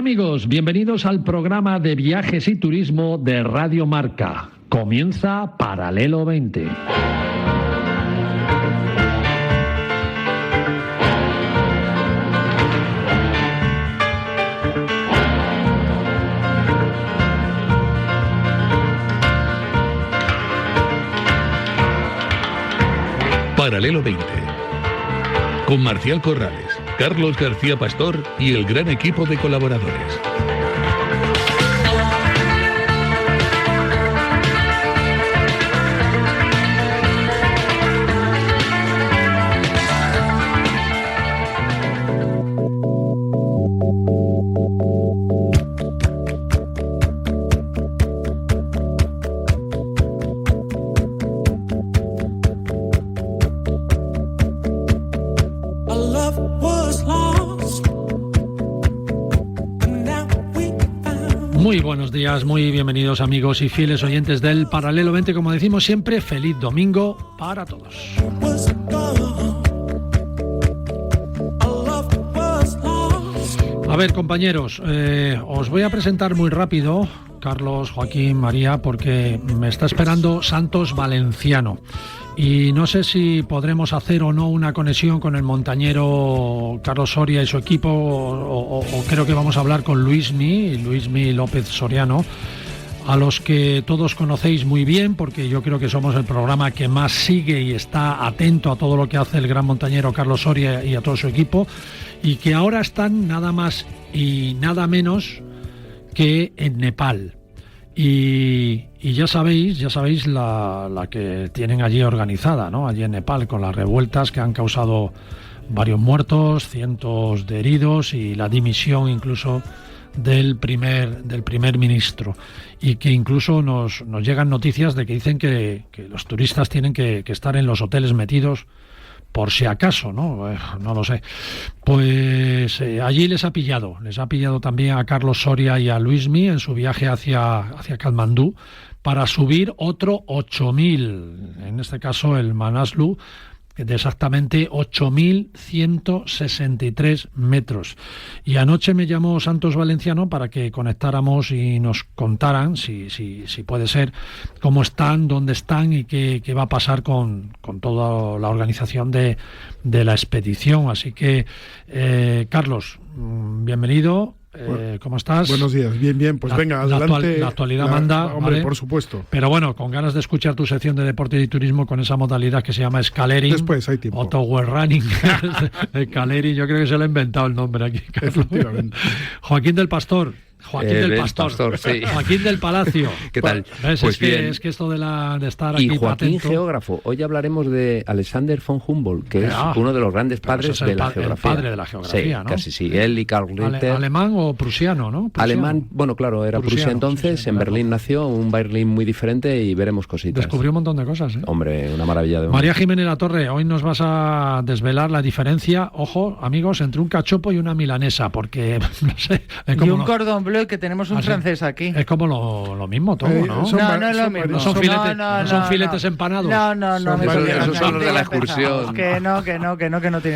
Amigos, bienvenidos al programa de viajes y turismo de Radio Marca. Comienza Paralelo 20. Paralelo 20. Con Marcial Corrales, Carlos García Pastor y el gran equipo de colaboradores. Muy buenos días, muy bienvenidos amigos y fieles oyentes del Paralelo 20. Como decimos siempre, feliz domingo para todos. A ver, compañeros, os voy a presentar muy rápido, Carlos, Joaquín, María, porque me está esperando Santos Valenciano. Y no sé si podremos hacer o no una conexión con el montañero Carlos Soria y su equipo, o creo que vamos a hablar con Luismi López Soriano, a los que todos conocéis muy bien, porque yo creo que somos el programa que más sigue y está atento a todo lo que hace el gran montañero Carlos Soria y a todo su equipo, y que ahora están nada más y nada menos que en Nepal. Y ya sabéis la que tienen allí organizada, ¿no? Allí en Nepal, con las revueltas que han causado varios muertos, cientos de heridos y la dimisión incluso del primer ministro. Y que incluso nos llegan noticias de que dicen que los turistas tienen que estar en los hoteles metidos por si acaso, ¿no? No lo sé. Pues allí les ha pillado también a Carlos Soria y a Luismi en su viaje hacia Katmandú para subir otro 8.000, en este caso el Manaslu, de exactamente 8.163 metros. Y anoche me llamó Santos Valenciano para que conectáramos y nos contaran, si puede ser, cómo están, dónde están y qué va a pasar con toda la organización de la expedición. Así que, Carlos, bienvenido. ¿Cómo estás? Buenos días, bien, pues venga, adelante. La actualidad manda, hombre, ¿vale? Por supuesto. Pero bueno, con ganas de escuchar tu sección de deporte y turismo con esa modalidad que se llama Scalering. Después hay tiempo. O Tower Running. Scalering, yo creo que se le ha inventado el nombre aquí, Carlos. Efectivamente. Joaquín del Pastor, sí. Joaquín del Palacio. ¿Qué tal? ¿Ves? Pues es que esto de estar aquí y Joaquín, atento. geógrafo. Hoy hablaremos de Alexander von Humboldt, que es uno de los grandes padres de la geografía. El padre de la geografía, sí, ¿no? Casi sí. Él y Karl Ritter. ¿Alemán o prusiano, no? Alemán, bueno, claro, era Prusia entonces. Sí, en claro. Berlín nació, un Berlín muy diferente, y veremos cositas. Descubrió un montón de cosas, ¿eh? Hombre, una maravilla de hombre. María Jiménez La Torre, hoy nos vas a desvelar la diferencia, ojo, amigos, entre un cachopo y una milanesa, porque, no sé... Y un cordon bleu, que tenemos un francés aquí. Es como lo mismo todo, ¿no? No es lo mismo. No son filetes empanados. No. Esos son los de la excursión. Que no tienen.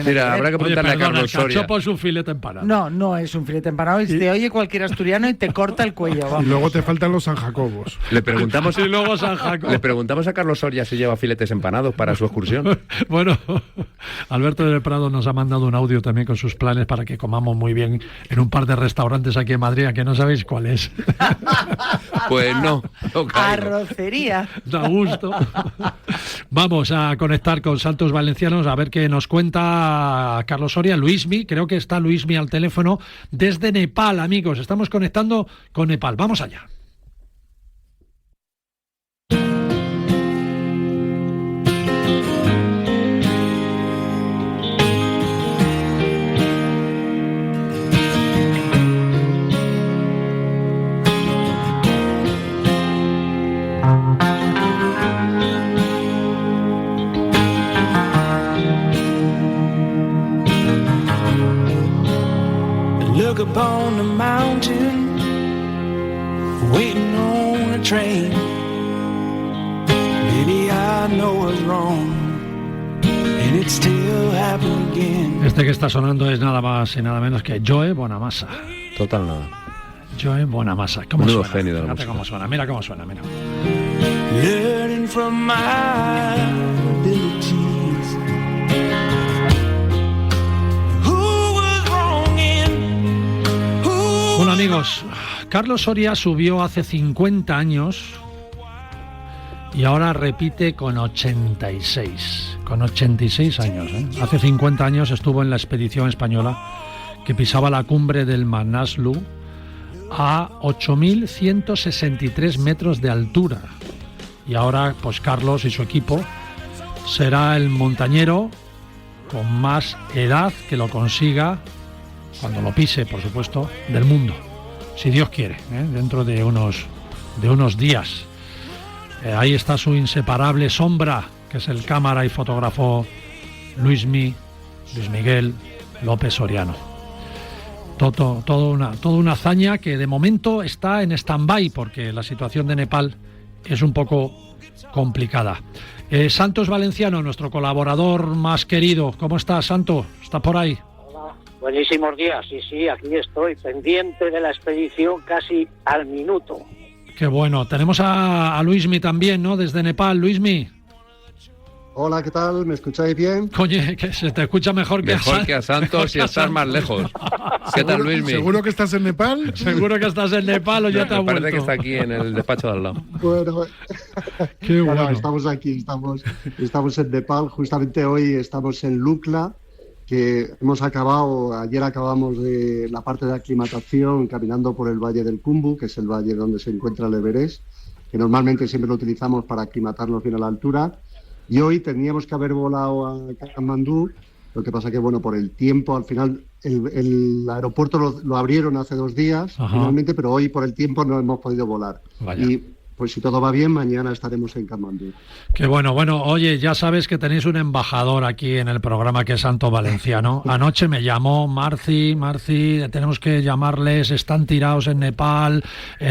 Mira, habrá que preguntarle a Carlos Soria. El cachopo es un filete empanado. No es un filete empanado. Y te oye cualquier asturiano y te corta el cuello. Vamos. Y luego te faltan los San Jacobos. Le preguntamos Y luego San Jacob. Le preguntamos a Carlos Soria si lleva filetes empanados para su excursión. Bueno, Alberto del Prado nos ha mandado un audio también con sus planes para que comamos muy bien en un par de restaurantes aquí en Madrid, a que no sabéis cuál es. Pues no caigo. Arrocería. Da gusto. Vamos a conectar con Santos Valencianos a ver qué nos cuenta Carlos Soria. Luismi, creo que está Luismi al teléfono desde Nepal, amigos. Estamos conectando con Nepal. Vamos allá. Look upon the mountain waiting on a train. Maybe I know what's wrong, and it's still happening again. Este que está sonando es nada más y nada menos que Joe Bonamassa. Total nada. Joe Bonamassa. ¿Cómo Nuevo suena? genio de la Fíjate música. cómo suena. Mira cómo suena, mira. Learning from my abilities. Who was wrong and who... Bueno, amigos, Carlos Soria subió hace 50 años y ahora repite con 86. Con 86 años, ¿eh? Hace 50 años estuvo en la expedición española que pisaba la cumbre del Manaslu a 8.163 metros de altura. Y ahora, pues Carlos y su equipo será el montañero con más edad que lo consiga, cuando lo pise, por supuesto, del mundo. Si Dios quiere, dentro de unos días. Ahí está su inseparable sombra, que es el cámara y fotógrafo Luis Miguel López Soriano. Toda una hazaña que de momento está en stand-by porque la situación de Nepal es un poco complicada. Santos Valenciano, nuestro colaborador más querido. ¿Cómo estás, Santo? ¿Estás por ahí? Hola, buenísimos días. Sí, aquí estoy, pendiente de la expedición casi al minuto. Qué bueno. Tenemos a Luismi también, ¿no? Desde Nepal. Luismi. Hola, ¿qué tal? ¿Me escucháis bien? Coño, que se te escucha mejor que a Santos y estás más lejos. ¿Qué tal, Luismi? ¿Seguro que estás en Nepal? ¿Seguro que estás en Nepal o ya te ha vuelto? Parece que está aquí en el despacho de al lado. Bueno, qué bueno. Estamos aquí, estamos en Nepal. Justamente hoy estamos en Lukla, que ayer acabamos de la parte de aclimatación caminando por el Valle del Khumbu, que es el valle donde se encuentra el Everest, que normalmente siempre lo utilizamos para aclimatarnos bien a la altura. Y hoy teníamos que haber volado a Katmandú, lo que pasa que, bueno, por el tiempo, al final el aeropuerto lo abrieron hace 2 días, finalmente, pero hoy por el tiempo no hemos podido volar. Vaya. Y pues si todo va bien, mañana estaremos en Katmandú. Qué bueno. Oye, ya sabes que tenéis un embajador aquí en el programa que es Santos Valenciano. Anoche me llamó Marci, tenemos que llamarles, están tirados en Nepal,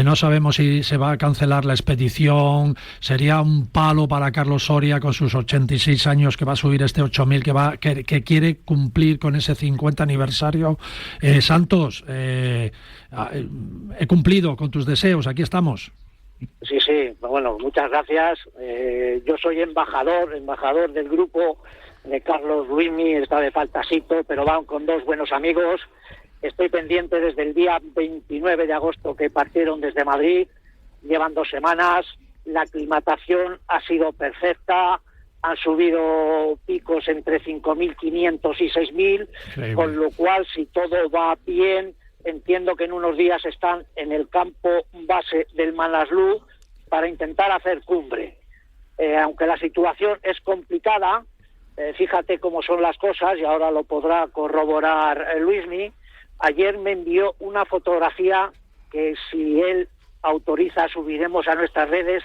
no sabemos si se va a cancelar la expedición, sería un palo para Carlos Soria con sus 86 años que va a subir este 8.000 que quiere cumplir con ese 50 aniversario. Santos, he cumplido con tus deseos, aquí estamos. Sí, bueno, muchas gracias. Yo soy embajador del grupo de Carlos Luismi, está de faltasito, pero van con 2 buenos amigos. Estoy pendiente desde el día 29 de agosto que partieron desde Madrid, llevan 2 semanas, la aclimatación ha sido perfecta, han subido picos entre 5.500 y 6.000, con lo cual, si todo va bien, entiendo que en unos días están en el campo base del Manaslu para intentar hacer cumbre. Aunque la situación es complicada, fíjate cómo son las cosas, y ahora lo podrá corroborar Luismi. Ayer me envió una fotografía que, si él autoriza, subiremos a nuestras redes,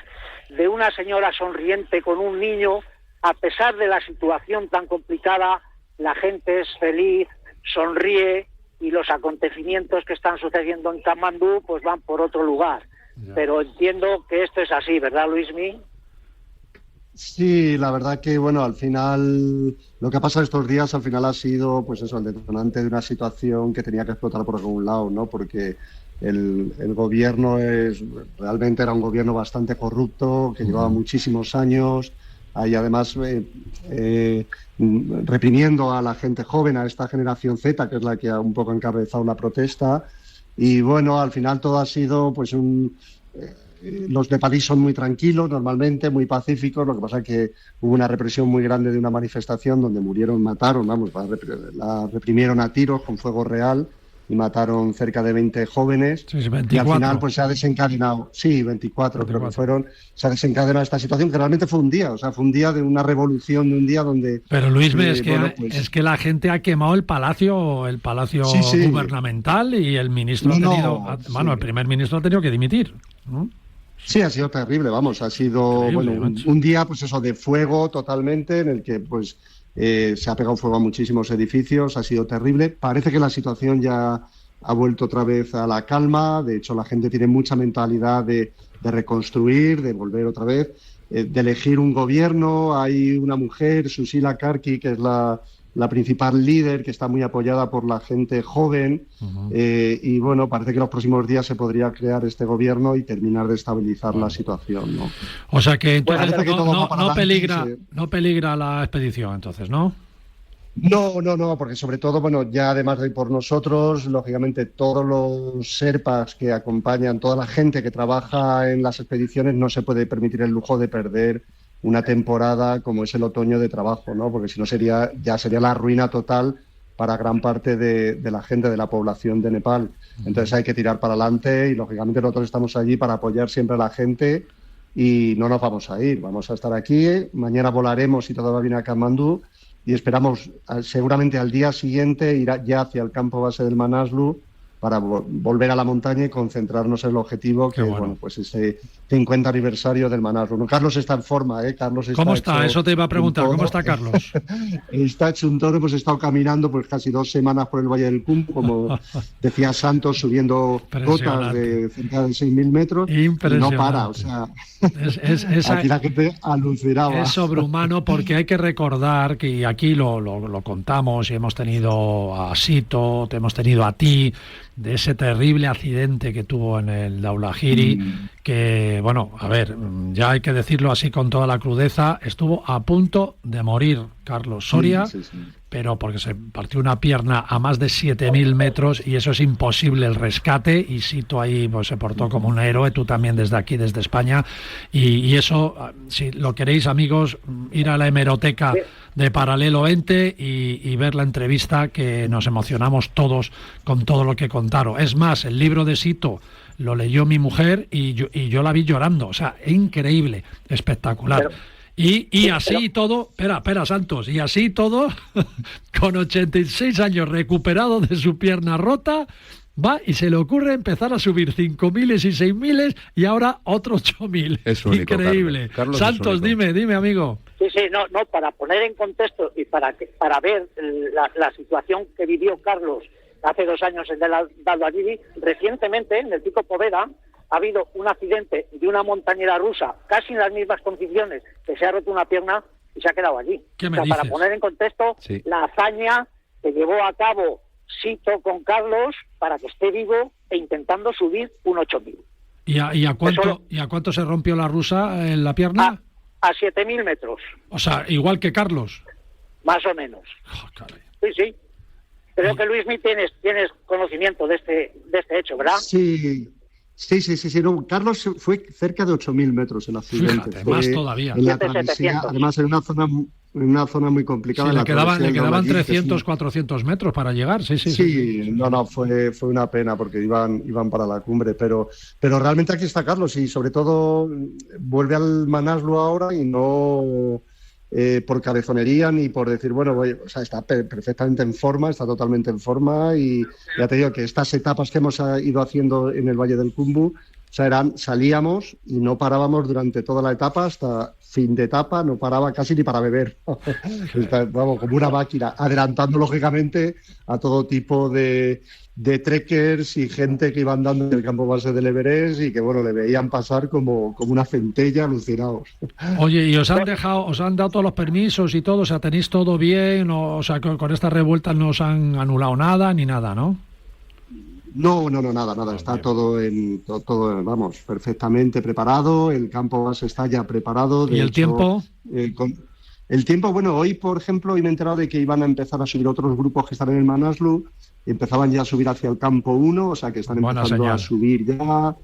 de una señora sonriente con un niño. A pesar de la situación tan complicada, la gente es feliz, sonríe, y los acontecimientos que están sucediendo en Katmandú pues van por otro lugar. Ya. Pero entiendo que esto es así, ¿verdad, Luismi? Sí, la verdad que, bueno, al final lo que ha pasado estos días al final ha sido, pues eso, el detonante de una situación que tenía que explotar por algún lado, ¿no? Porque el gobierno realmente era un gobierno bastante corrupto, que llevaba muchísimos años, y además reprimiendo a la gente joven, a esta generación Z, que es la que ha un poco encabezado la protesta. Y bueno, al final todo ha sido pues los nepalíes son muy tranquilos normalmente, muy pacíficos. Lo que pasa es que hubo una represión muy grande de una manifestación donde mataron, la reprimieron a tiros con fuego real y mataron cerca de 20 jóvenes. Sí, 24. Y al final pues se ha desencadenado, 24 creo que fueron, se ha desencadenado esta situación que realmente fue un día, fue un día de una revolución, de un día donde... Pero Luis, es que la gente ha quemado el palacio gubernamental, y el ministro el primer ministro ha tenido que dimitir, ¿no? Sí, ha sido terrible, ha sido un día pues eso, de fuego totalmente, en el que se ha pegado fuego a muchísimos edificios, ha sido terrible. Parece que la situación ya ha vuelto otra vez a la calma. De hecho, la gente tiene mucha mentalidad de reconstruir, de volver otra vez, de elegir un gobierno. Hay una mujer, Susila Karki, que es la principal líder, que está muy apoyada por la gente joven. Y bueno, parece que en los próximos días se podría crear este gobierno y terminar de estabilizar la situación, ¿no? O sea que entonces no peligra la expedición, entonces, ¿no? No, porque sobre todo, bueno, ya además de por nosotros, lógicamente todos los sherpas que acompañan, toda la gente que trabaja en las expediciones no se puede permitir el lujo de perder una temporada como es el otoño de trabajo, ¿no? Porque si no sería la ruina total para gran parte de la gente, de la población de Nepal. Entonces hay que tirar para adelante y lógicamente nosotros estamos allí para apoyar siempre a la gente y no nos vamos a ir, vamos a estar aquí. Mañana volaremos, si todo va bien, a Katmandú y esperamos seguramente al día siguiente ir ya hacia el campo base del Manaslu para volver a la montaña y concentrarnos en el objetivo, que bueno, pues ese 50 aniversario del Manaslu. Carlos está en forma, Carlos está. ¿Cómo está? Eso te iba a preguntar, ¿cómo está Carlos? Está hecho un toro, hemos estado caminando pues casi 2 semanas por el Valle del Kumbu, como decía Santos, subiendo cotas de cerca de 6.000 metros, y no para, o sea, aquí la gente alucinaba. Es sobrehumano, porque hay que recordar que aquí lo contamos y hemos tenido a Sito, te hemos tenido a ti, de ese terrible accidente que tuvo en el Dhaulagiri, que, bueno, a ver, ya hay que decirlo así con toda la crudeza, estuvo a punto de morir Carlos Soria, sí. Pero porque se partió una pierna a más de 7.000 metros y eso es imposible el rescate, y Sito ahí pues se portó como un héroe, tú también desde aquí, desde España, y eso, si lo queréis, amigos, ir a la hemeroteca de Paralelo 20 y ver la entrevista, que nos emocionamos todos con todo lo que contaron. Es más, el libro de Sito lo leyó mi mujer y yo la vi llorando, o sea, increíble, espectacular. Y así todo, espera, Santos, y así todo, con 86 años recuperado de su pierna rota, va y se le ocurre empezar a subir 5.000 y 6.000 y ahora otro 8.000. Es único, increíble. Carlos, Santos, dime, amigo. Sí, no, para poner en contexto y para ver la situación que vivió Carlos hace 2 años en el Dhaulagiri, recientemente en el Pico Poveda ha habido un accidente de una montañera rusa, casi en las mismas condiciones, que se ha roto una pierna y se ha quedado allí. ¿Qué me dices? Para poner en contexto la hazaña que llevó a cabo Sito con Carlos para que esté vivo e intentando subir un 8.000. ¿Y a cuánto se rompió la rusa en la pierna? A 7.000 metros. O sea, igual que Carlos. Más o menos. Oh, sí. Creo que Luismi tienes conocimiento de este hecho, ¿verdad? Sí. No, Carlos fue cerca de 8.000 metros el accidente. Fíjate, más todavía. En la travesía, además en una zona muy complicada. Sí, le quedaban 300, 400 metros para llegar. Sí. No, fue una pena porque iban para la cumbre, pero realmente aquí está Carlos y sobre todo vuelve al Manaslu ahora y no por cabezonería ni por decir, bueno, está perfectamente en forma, está totalmente en forma, y ya te digo que estas etapas que hemos ido haciendo en el Valle del Kumbu, salíamos y no parábamos durante toda la etapa, hasta fin de etapa, no paraba casi ni para beber. Vamos, como una máquina, adelantando lógicamente a todo tipo de trekkers y gente que iban dando en el campo base del Everest y que, bueno, le veían pasar como una centella, alucinados. Oye, ¿y os han dado todos los permisos y todo? O sea, ¿tenéis todo bien? O sea, con estas revueltas no os han anulado nada ni nada, ¿no? No, nada. Está todo vamos, perfectamente preparado. El campo base está ya preparado. ¿Y el tiempo? El tiempo, bueno, hoy, por ejemplo, me he enterado de que iban a empezar a subir otros grupos que están en el Manaslu. Empezaban ya a subir hacia el campo 1, o sea que están empezando a subir ya.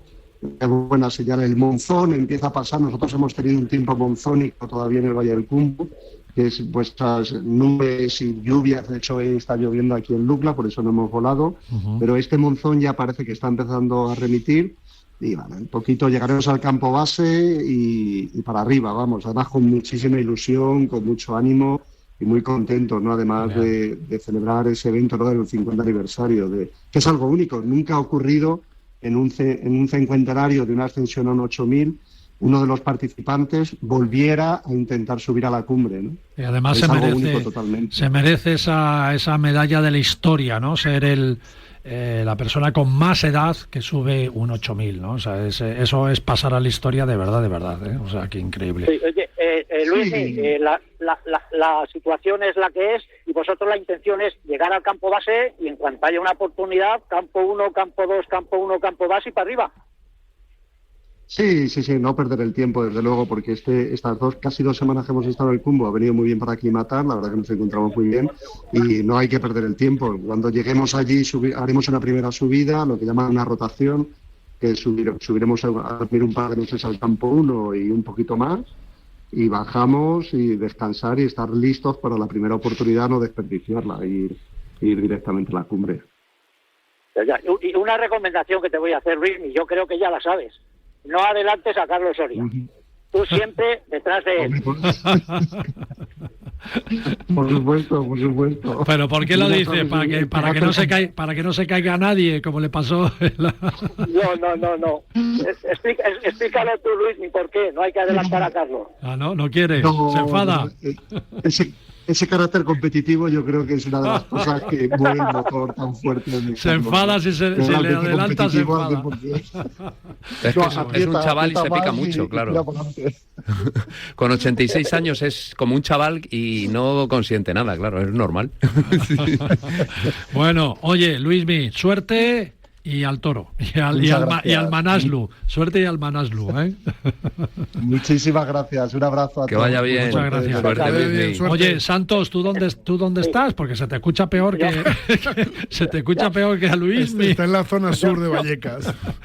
Buena señal. El monzón empieza a pasar. Nosotros hemos tenido un tiempo monzónico todavía en el Valle del Kumbu, que es vuestras nubes y lluvias. De hecho, está lloviendo aquí en Lukla, por eso no hemos volado. Pero este monzón ya parece que está empezando a remitir. Y bueno, un poquito llegaremos al campo base y para arriba, vamos. Además, con muchísima ilusión, con mucho ánimo y muy contentos, ¿no? Además de celebrar ese evento, ¿no?, del 50 aniversario, que es algo único. Nunca ha ocurrido en un cincuentenario de una ascensión a un 8.000, uno de los participantes volviera a intentar subir a la cumbre, ¿no? Y además se merece esa medalla de la historia, ¿no? Ser el la persona con más edad que sube un 8000, ¿no? O sea, eso es pasar a la historia de verdad, ¿eh? O sea, qué increíble. Sí, oye, Luis, la situación es la que es y vosotros la intención es llegar al campo base y en cuanto haya una oportunidad, campo 1, campo 2, campo 1, campo base y para arriba. Sí, no perder el tiempo, desde luego, porque estas casi 2 semanas que hemos estado en el Cumbu ha venido muy bien para aclimatar, la verdad que nos encontramos muy bien y no hay que perder el tiempo. Cuando lleguemos allí haremos una primera subida, lo que llaman una rotación, que subiremos a dormir un par de noches al campo 1 y un poquito más, y bajamos y descansar y estar listos para la primera oportunidad, no desperdiciarla, ir directamente a la cumbre. Y una recomendación que te voy a hacer, Luis, y yo creo que ya la sabes. No adelantes a Carlos Soria. Tú siempre detrás de él. Por supuesto. Pero ¿por qué lo dices? Para que no se caiga nadie, como le pasó. No. Explícalo tú, Luis, ni por qué. No hay que adelantar a Carlos. No quiere. Se enfada. Ese carácter competitivo yo creo que es una de las cosas que mueve el motor tan fuerte. Se enfada si le adelanta, se enfada. Es un chaval y se pica mucho, claro. Con 86 años es como un chaval y no consiente nada, claro, es normal. Bueno, oye, Luismi, suerte y al toro, y al Manaslu. Suerte y al Manaslu, ¿eh? Muchísimas gracias, un abrazo a todos. Que vaya bien. Muchas gracias. Suerte, Luismi. Oye, Santos, ¿tú dónde estás? Porque se te escucha peor que a Luismi. Está en la zona sur de Vallecas.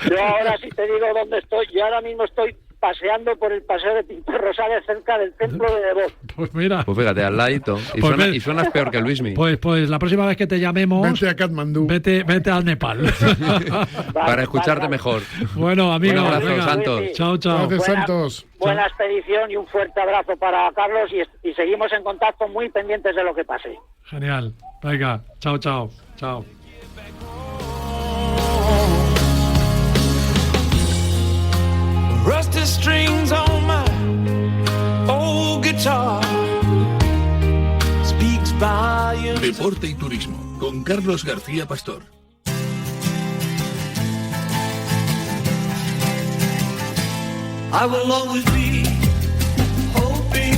Yo ahora sí te digo dónde estoy. Yo ahora mismo estoy paseando por el paseo de Pintor Rosales cerca del templo de Devot. Pues mira. Pues fíjate, al ladito. Y suenas peor que Luismi. Pues la próxima vez que te llamemos... Vete a Katmandú. Vete al Nepal. Para escucharte mejor. Bueno, amigos. Un abrazo, Santos. Chao. Gracias, Santos. Buena expedición y un fuerte abrazo para Carlos y seguimos en contacto muy pendientes de lo que pase. Genial. Venga, chao. Rusty strings on my old guitar speaks volumes. Deporte y turismo con Carlos García Pastor. I will always be hoping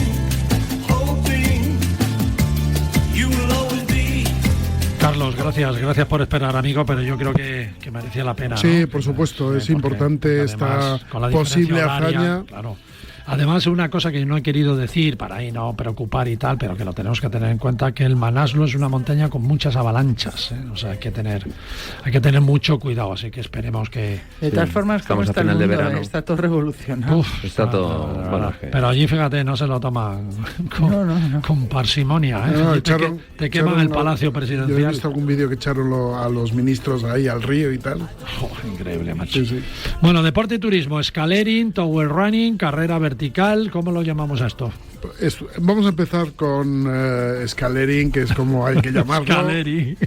you will always be. Carlos, gracias por esperar, amigo, pero yo creo que merecía la pena. Sí, ¿no? por supuesto, es importante esta posible hazaña. Claro. Además, una cosa que no he querido decir para ahí no preocupar y tal, pero que lo tenemos que tener en cuenta, que el Manaslu es una montaña con muchas avalanchas, ¿eh? O sea, hay que tener mucho cuidado, así que esperemos que... De todas formas, ¿cómo está el mundo? Está todo revolucionado. Está todo... Pero allí, fíjate, no se lo toman con parsimonia, ¿eh? Te queman el palacio presidencial. Yo he visto algún vídeo que echaron a los ministros ahí al río y tal. Increíble, macho. Sí. Bueno, deporte y turismo, scalering, tower running, carrera vertical, ¿cómo lo llamamos a esto? Vamos a empezar con scalering, que es como hay que llamarlo. Scalering.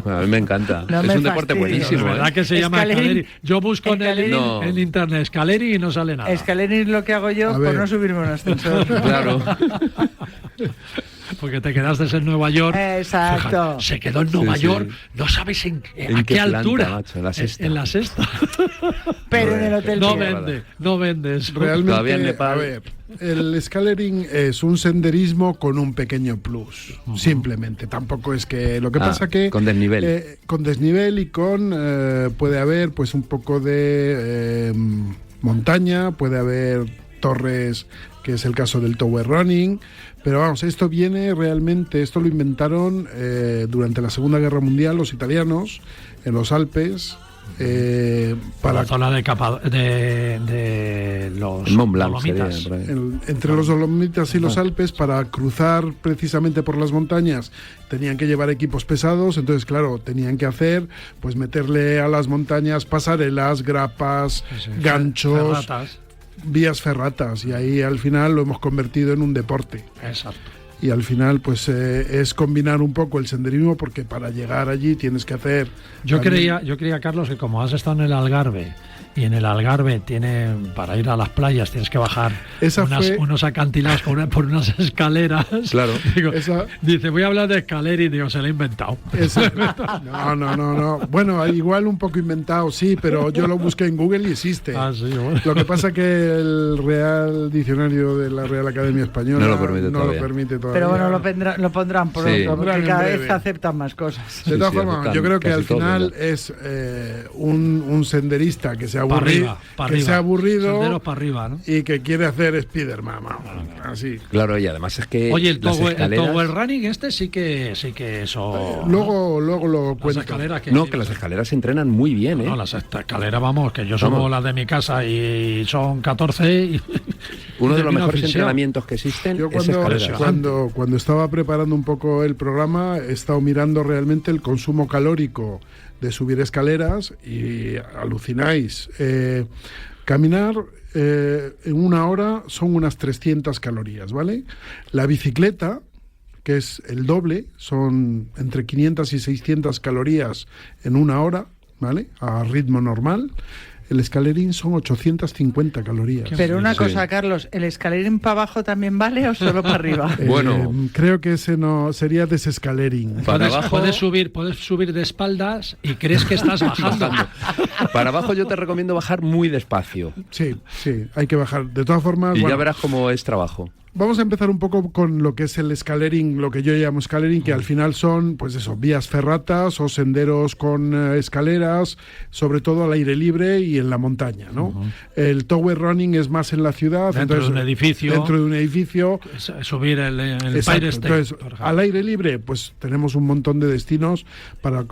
A mí me encanta. Es un deporte buenísimo. ¿Verdad que se llama scalering? Yo busco en internet scalering y no sale nada. Scalering es lo que hago yo por no subirme a un ascensor. Claro. Porque te quedaste en Nueva York. Exacto. Fíjate, se quedó en Nueva York. No sabes a qué altura. Macho, en la sexta. En la sexta. Pero en el hotel. No vendes. Realmente, todavía en Nepal. A ver, el scalering es un senderismo con un pequeño plus. Simplemente. Tampoco es que... Lo que pasa que... Con desnivel. Con desnivel y puede haber pues un poco de montaña, puede haber torres, que es el caso del tower running. Pero vamos, esto lo inventaron durante la Segunda Guerra Mundial los italianos en los Alpes para la zona de los Mont Blanc Dolomitas. Entre los Dolomitas y los Alpes, para cruzar precisamente por las montañas tenían que llevar equipos pesados, entonces claro, tenían que meterle a las montañas pasarelas, grapas, ganchos, vías ferratas, y ahí al final lo hemos convertido en un deporte. Exacto. Y al final es combinar un poco el senderismo, porque para llegar allí tienes que hacer... Yo creía, Carlos, que como has estado en el Algarve y en el Algarve para ir a las playas tienes que bajar unos acantilados por unas escaleras. Claro. Digo, dice, voy a hablar de escalera y digo, se lo he inventado. No. Bueno, igual un poco inventado, sí, pero yo lo busqué en Google y existe. Sí, bueno. Lo que pasa que el Real Diccionario de la Real Academia Española no lo permite todavía. Pero bueno, lo pondrán pronto, porque cada vez se aceptan más cosas. De todas formas, yo creo que al final es un senderista que se ha aburrido, senderos para arriba, ¿no? Y que quiere hacer Spiderman, así. Claro, y además es que oye, el Tower Running sí que eso. Luego lo cuento. Que las escaleras se entrenan muy bien, ¿eh? No, las escaleras, vamos, que yo subo las de mi casa y son 14 y uno de los mejores entrenamientos que existen. Yo cuando estaba preparando un poco el programa he estado mirando realmente el consumo calórico de subir escaleras y alucináis. Caminar en una hora son unas 300 calorías, ¿vale? La bicicleta, que es el doble, son entre 500 y 600 calorías en una hora, ¿vale? A ritmo normal. El escalerín son 850 calorías. Pero una cosa, Carlos, ¿el escalerín para abajo también vale o solo para arriba? Bueno, creo que ese no sería desescalerín. Para abajo puedes subir de espaldas y crees que estás bajando. Para abajo yo te recomiendo bajar muy despacio. Sí, hay que bajar. De todas formas, y ya verás cómo es trabajo. Vamos a empezar un poco con lo que es el escalering, lo que yo llamo escalering, que al final son, pues eso, vías ferratas o senderos con escaleras, sobre todo al aire libre y en la montaña, ¿no? El tower running es más en la ciudad. Dentro de un edificio. Subir el Empire State. Entonces, al aire libre, pues tenemos un montón de destinos para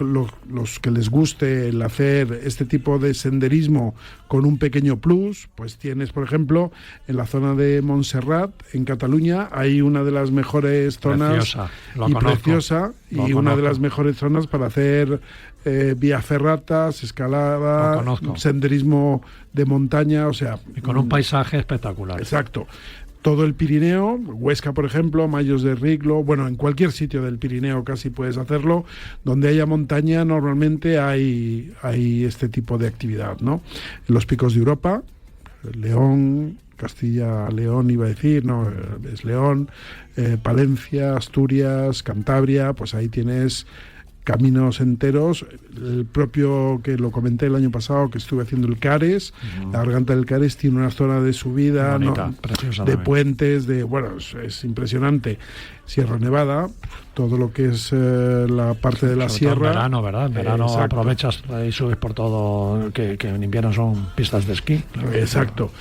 los que les guste el hacer este tipo de senderismo con un pequeño plus. Pues tienes, por ejemplo, en la zona de Montserrat, en Cataluña, hay una de las mejores zonas preciosa y una de las mejores zonas para hacer vía ferratas, escalada, senderismo de montaña, o sea, y con un paisaje espectacular. Exacto. Todo el Pirineo, Huesca, por ejemplo, Mayos de Riglo, bueno, en cualquier sitio del Pirineo casi puedes hacerlo. Donde haya montaña, normalmente hay este tipo de actividad, ¿no? En los picos de Europa, León, Castilla-León iba a decir, no, es León, Palencia, Asturias, Cantabria, pues ahí tienes caminos enteros. El propio, que lo comenté el año pasado, que estuve haciendo el Cares, la Garganta del Cares tiene una zona de subida, bonita, de puentes, es impresionante. Sierra Nevada, todo lo que es la parte de la sierra. En verano, ¿verdad? En verano aprovechas y subes por todo, que en invierno son pistas de esquí. Exacto.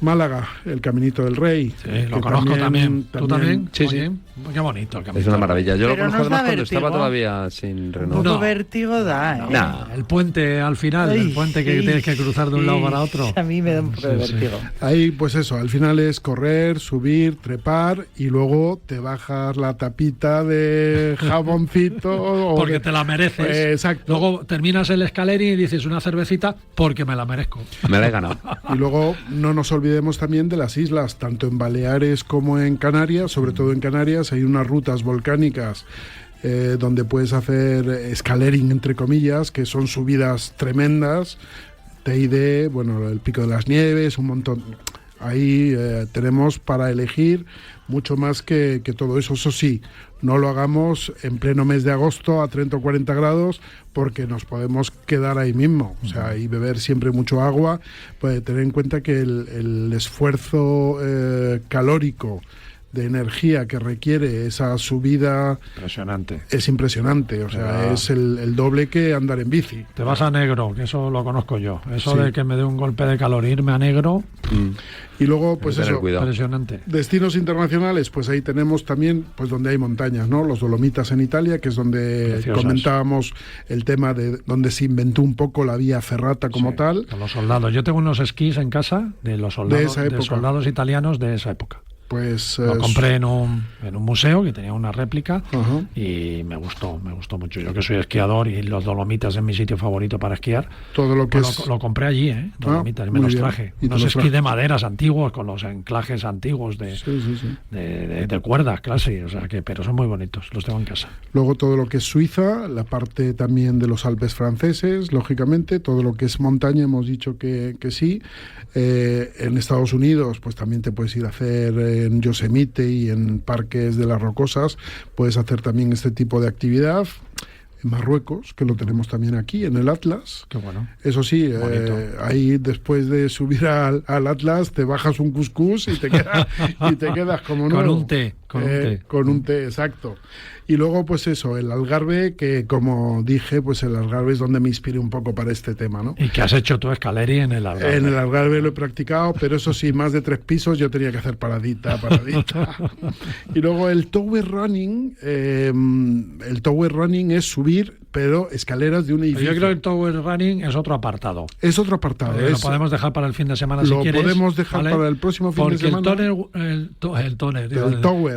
Málaga, el Caminito del Rey. Sí, lo conozco también. ¿Tú también? Sí. Qué bonito el Caminito. Es una maravilla. Yo lo conozco además cuando vértigo. estaba todavía sin renovar. Un poco vértigo da, ¿eh? El puente al final, el puente que tienes que cruzar de un lado para otro. A mí me da un poco de vértigo. Ahí, pues eso, al final es correr, subir, trepar y luego te bajas la tapita de jaboncito. Porque te la mereces. Exacto. Luego terminas el escalerín y dices una cervecita porque me la merezco. Me la he ganado. Y luego no nos olvidemos también de las islas, tanto en Baleares como en Canarias, sobre todo en Canarias hay unas rutas volcánicas donde puedes hacer escalering, entre comillas, que son subidas tremendas, TID, bueno, el Pico de las Nieves, un montón. Ahí tenemos para elegir mucho más que todo eso. Eso sí, no lo hagamos en pleno mes de agosto a 30 o 40 grados porque nos podemos quedar ahí mismo. O sea, y beber siempre mucho agua. Pues tener en cuenta que el esfuerzo calórico de energía que requiere esa subida es impresionante, o sea, es el doble que andar en bici. Te vas a Negro, que eso lo conozco yo, eso de que me dé un golpe de calor, irme a Negro. Y luego, pues eso, impresionante. Destinos internacionales, pues ahí tenemos también, pues donde hay montañas, ¿no? Los Dolomitas en Italia, que es donde comentábamos el tema de donde se inventó un poco la vía ferrata como tal. Con los soldados. Yo tengo unos esquís en casa de los soldados, de soldados italianos de esa época. pues... Lo compré en un museo que tenía una réplica Ajá. y me gustó mucho. Yo que soy esquiador y los Dolomitas es mi sitio favorito para esquiar. Todo lo que Pues lo compré allí, Dolomitas, y me muy los bien. traje. Y te Unos los esquí traje. de maderas antiguos con los enclajes antiguos de cuerdas, casi, o sea que, pero son muy bonitos, los tengo en casa. Luego todo lo que es Suiza, la parte también de los Alpes franceses, lógicamente, todo lo que es montaña hemos dicho que sí. En Estados Unidos pues también te puedes ir a hacer en Yosemite y en parques de las Rocosas, puedes hacer también este tipo de actividad. En Marruecos, que lo tenemos también aquí, en el Atlas. Qué bueno. Eso sí, ahí después de subir al Atlas te bajas un cuscús y te quedas como nuevo. Con un té, exacto. Y luego, pues eso, el Algarve, que como dije, pues el Algarve es donde me inspiré un poco para este tema, ¿no? ¿Y qué has hecho tú, Scaleri, en el Algarve? En el Algarve lo he practicado, pero eso sí, más de 3 pisos yo tenía que hacer paradita. Y luego el Tower Running, es subir, pero escaleras de un edificio. Yo creo que el Tower Running es otro apartado. Es otro apartado. Lo podemos dejar para el fin de semana si quieres. Lo podemos dejar para el próximo fin de semana. Porque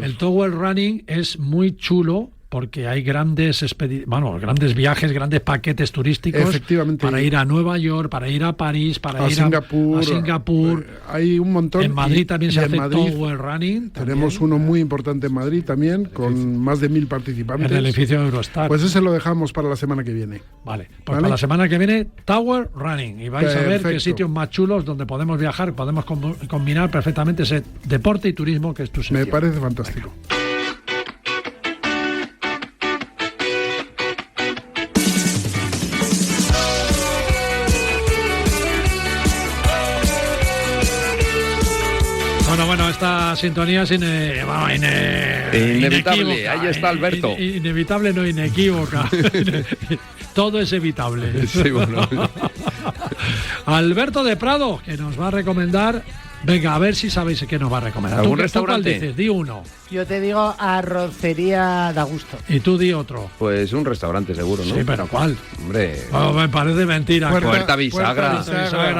el Tower Running es muy chulo porque hay grandes viajes, grandes paquetes turísticos para ir a Nueva York, para ir a París, para ir Singapur, a Singapur. Hay un montón. En Madrid también se hace Tower Running. Tenemos uno muy importante en Madrid también, con más de 1.000 participantes. En el edificio de Eurostar. Pues ese lo dejamos para la semana que viene. Vale, pues para la semana que viene, Tower Running. Y vais a ver qué sitios más chulos donde podemos viajar, podemos combinar perfectamente ese deporte y turismo que es tu sección. Me parece fantástico. Bueno, esta sintonía es inevitable. Ahí está Alberto. Inevitable, no inequívoca. Todo es evitable. Sí, bueno. Alberto de Prado, que nos va a recomendar. Venga, a ver si sabéis qué nos va a recomendar. ¿Algún restaurante? ¿Tú cuál dices? Di uno. Yo te digo Arrocería da Gusto. Y tú di otro. Pues un restaurante seguro, ¿no? Sí, pero ¿cuál? Hombre. Me parece mentira. Puerta Bisagra.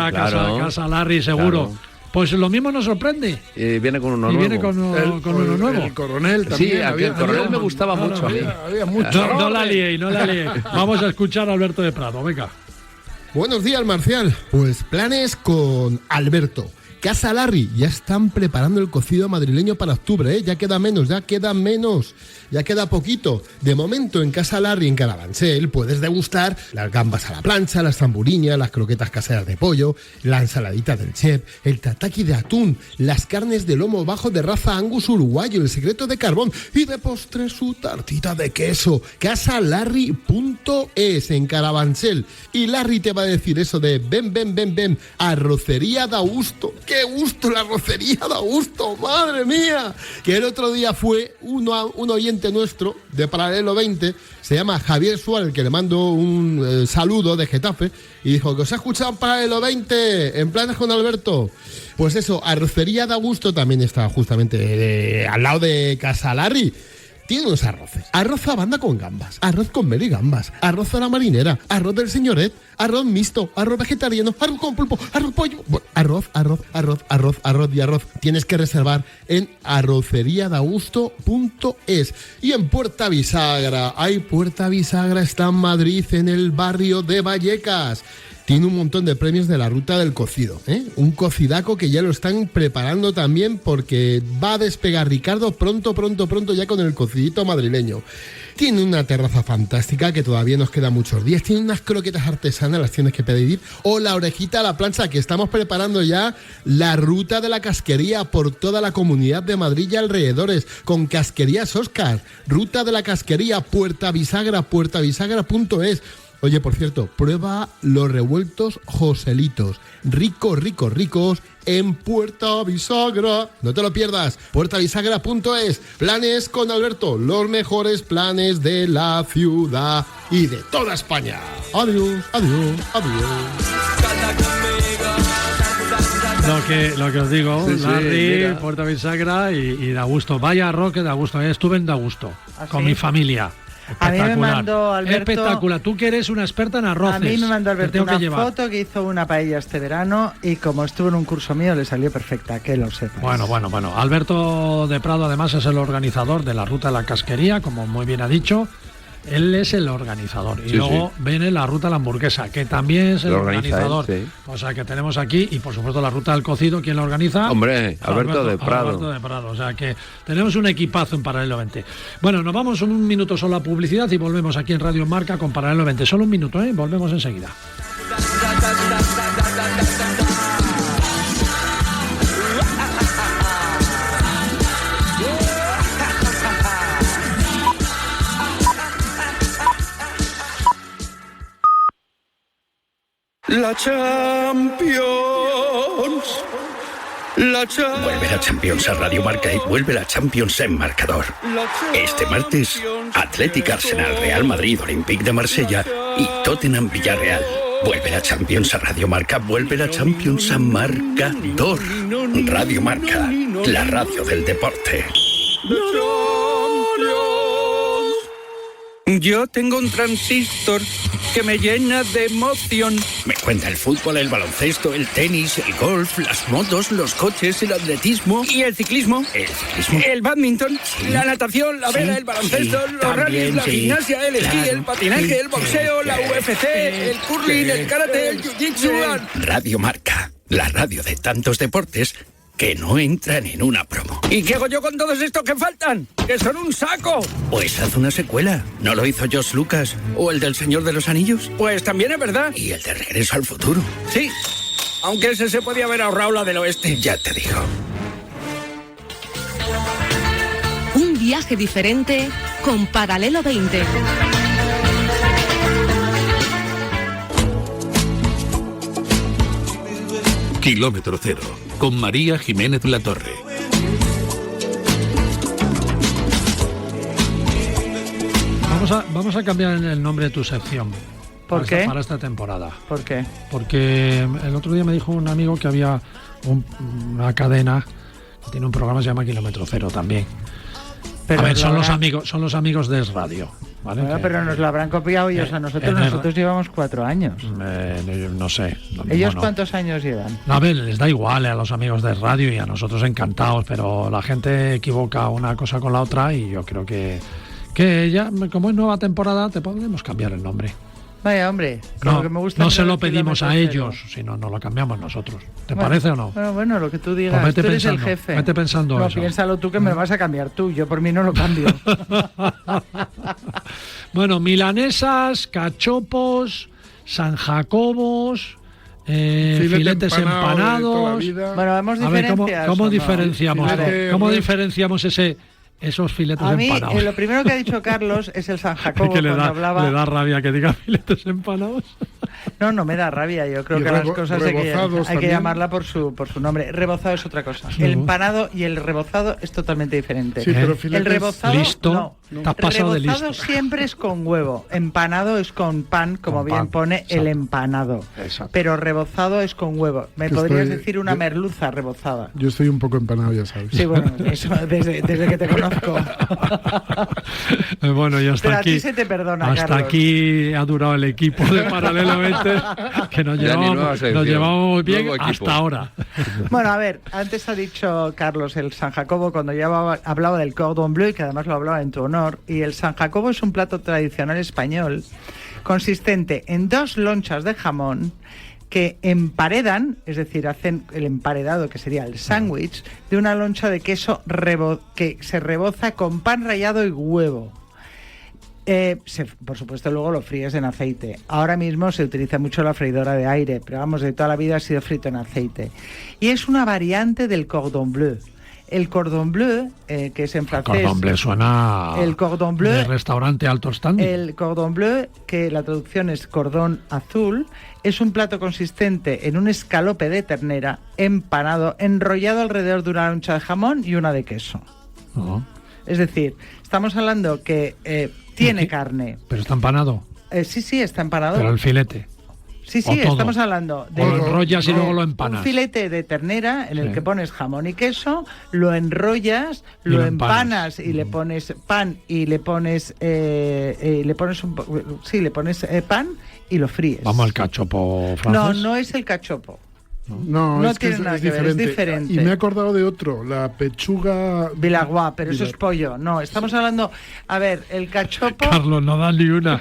Claro. Casa Larry, seguro. Claro. Pues lo mismo nos sorprende. Viene con uno nuevo. Viene con uno nuevo. El Coronel también. Sí, el Coronel me gustaba mucho a mí. Había mucho. No la liéis. Vamos a escuchar a Alberto de Prado, venga. Buenos días, Marcial. Pues planes con Alberto. Casa Larry, ya están preparando el cocido madrileño para octubre, ¿eh? Ya queda poquito. De momento en Casa Larry en Carabanchel puedes degustar las gambas a la plancha, las zamburiñas, las croquetas caseras de pollo, la ensaladita del chef, el tataki de atún, las carnes de lomo bajo de raza Angus uruguayo, el secreto de carbón y de postre su tartita de queso. casalarry.es en Carabanchel. Y Larry te va a decir eso de ven, Arrocería da Gusto. ¡Qué gusto la Arrocería da Gusto! ¡Madre mía! Que el otro día fue un oyente nuestro de Paralelo 20, se llama Javier Suárez, que le mando un saludo de Getafe, y dijo que os ha escuchado en Paralelo 20 en Planes con Alberto. Pues eso, Arrocería da Gusto también está justamente al lado de Casa Larry. Tiene unos arroces. Arroz a banda con gambas, arroz con mel y gambas, arroz a la marinera, arroz del señoret, arroz mixto, arroz vegetariano, arroz con pulpo, arroz pollo. Bueno, arroz. Tienes que reservar en arroceriadagusto.es. Y en Puerta Bisagra. Puerta Bisagra está en Madrid, en el barrio de Vallecas. Tiene un montón de premios de la ruta del cocido, ¿eh? Un cocidaco que ya lo están preparando también porque va a despegar Ricardo pronto ya con el cocidito madrileño. Tiene una terraza fantástica que todavía nos quedan muchos días. Tiene unas croquetas artesanas, las tienes que pedir. O la orejita a la plancha, que estamos preparando ya la ruta de la casquería por toda la comunidad de Madrid y alrededores, con Casquerías Oscar. Ruta de la casquería, Puerta Bisagra, puertabisagra.es. Oye, por cierto, prueba los revueltos Joselitos. Ricos en Puerta Bisagra. No te lo pierdas. puertabisagra.es. Planes con Alberto. Los mejores planes de la ciudad y de toda España. Adiós. Lo que os digo, sí, Larry, Puerta Bisagra y da gusto. Vaya rock que da gusto. Estuve en Da Gusto con mi familia. A mí me mandó Alberto... Espectacular. Tú que eres una experta en arroces. A mí me mandó Alberto una foto que hizo una paella este verano y como estuvo en un curso mío le salió perfecta, que lo sepas. Bueno. Alberto de Prado además es el organizador de la Ruta de la Casquería, como muy bien ha dicho. Él es el organizador. Y luego viene la Ruta de la Hamburguesa, que también es el organizador. O sea que tenemos aquí, y por supuesto la Ruta del Cocido, ¿quién la organiza? Hombre, Alberto de Prado. Alberto de Prado. O sea que tenemos un equipazo en Paralelo 20. Bueno, nos vamos un minuto solo a publicidad y volvemos aquí en Radio Marca con Paralelo 20. Solo un minuto, volvemos enseguida. La Champions. Vuelve la Champions a Radio Marca y vuelve la Champions en marcador. Este martes, Athletic Arsenal, Real Madrid, Olympique de Marsella y Tottenham Villarreal. Vuelve la Champions a Radio Marca, vuelve la Champions a marcador. Radio Marca, la radio del deporte. Yo tengo un transistor que me llena de emoción. Me cuenta el fútbol, el baloncesto, el tenis, el golf, las motos, los coches, el atletismo. ¿Y el ciclismo? ¿El ciclismo? El badminton, la natación, la vela, el baloncesto, los rallies, la gimnasia, el esquí, el patinaje, el boxeo, la UFC, el curling, el karate, el jiu-jitsu. Radio Marca, la radio de tantos deportes que no entran en una promo. ¿Y qué hago yo con todos estos que faltan? ¡Que son un saco! Pues haz una secuela. ¿No lo hizo George Lucas? ¿O el del Señor de los Anillos? Pues también es verdad. ¿Y el de Regreso al Futuro? Sí, aunque ese se podía haber ahorrado la del oeste. Ya te digo. Un viaje diferente con Paralelo 20. Kilómetro Cero, con María Jiménez Latorre. Vamos a cambiar el nombre de tu sección. ¿Por qué? Para esta temporada. ¿Por qué? Porque el otro día me dijo un amigo que había una cadena que tiene un programa que se llama Kilómetro Cero también. Pero a ver, son los amigos de Es Radio. ¿Vale? Bueno, pero nos lo habrán copiado ellos a nosotros. Nosotros llevamos 4 años. No sé. ¿Ellos cuántos años llevan? A ver, les da igual a los amigos de Radio y a nosotros encantados, pero la gente equivoca una cosa con la otra y yo creo que ya, como es nueva temporada, te podemos cambiar el nombre. Vaya, hombre. No se lo pedimos a ellos, sino nos lo cambiamos nosotros. ¿Te parece o no? Bueno, lo que tú digas. Pues tú eres el jefe. Vete pensando no, eso. Piénsalo tú que me lo vas a cambiar tú. Yo por mí no lo cambio. Bueno, milanesas, cachopos, San Jacobos, filetes empanados. Bueno, vamos a ver, ¿cómo diferenciamos? ¿Cómo diferenciamos esos filetes empanados? A mí, lo primero que ha dicho Carlos es el San Jacobo. Que le da rabia que diga filetes empanados. No me da rabia. Yo creo que las cosas hay que llamarla por su nombre. Rebozado es otra cosa. El empanado y el rebozado es totalmente diferente. Sí, pero el rebozado listo. Te has pasado de listo. Rebozado siempre es con huevo. Empanado es con pan, como bien pone el empanado. Exacto. Pero rebozado es con huevo. Podrías decir una merluza rebozada. Yo estoy un poco empanado, ya sabes. Sí, bueno, eso desde que te conozco. Bueno, y hasta pero aquí. A ti se te perdona, hasta Carlos. Aquí ha durado el equipo de Paralelamente, que nos llevamos bien hasta ahora. Bueno, a ver, antes ha dicho Carlos el San Jacobo cuando ya hablaba del cordon bleu, que además lo hablaba en tu honor, y el San Jacobo es un plato tradicional español consistente en 2 lonchas de jamón que emparedan, es decir, hacen el emparedado, que sería el sándwich, de una loncha de queso que se reboza con pan rallado y huevo. Por supuesto, luego lo fríes en aceite. Ahora mismo se utiliza mucho la freidora de aire, pero vamos, de toda la vida ha sido frito en aceite. Y es una variante del cordon bleu. El cordon bleu, que es en francés... El cordon bleu suena el cordon bleu, de restaurante alto standing. El cordon bleu, que la traducción es cordón azul, es un plato consistente en un escalope de ternera empanado, enrollado alrededor de una loncha de jamón y una de queso. Oh. Es decir, estamos hablando que tiene carne. ¿Pero está empanado? Sí, está empanado. Pero el filete. Sí, estamos hablando de... O lo enrollas y luego lo empanas. Un filete de ternera en el que pones jamón y queso, lo enrollas, lo empanas y le pones pan y le pones pan y lo fríes. Vamos al cachopo francés. No es el cachopo. No, no es tiene nada que ver, es diferente. Y me he acordado de otro, la pechuga... Villagrois, pero eso es pollo. No, estamos hablando... A ver, el cachopo... Carlos, no da ni una.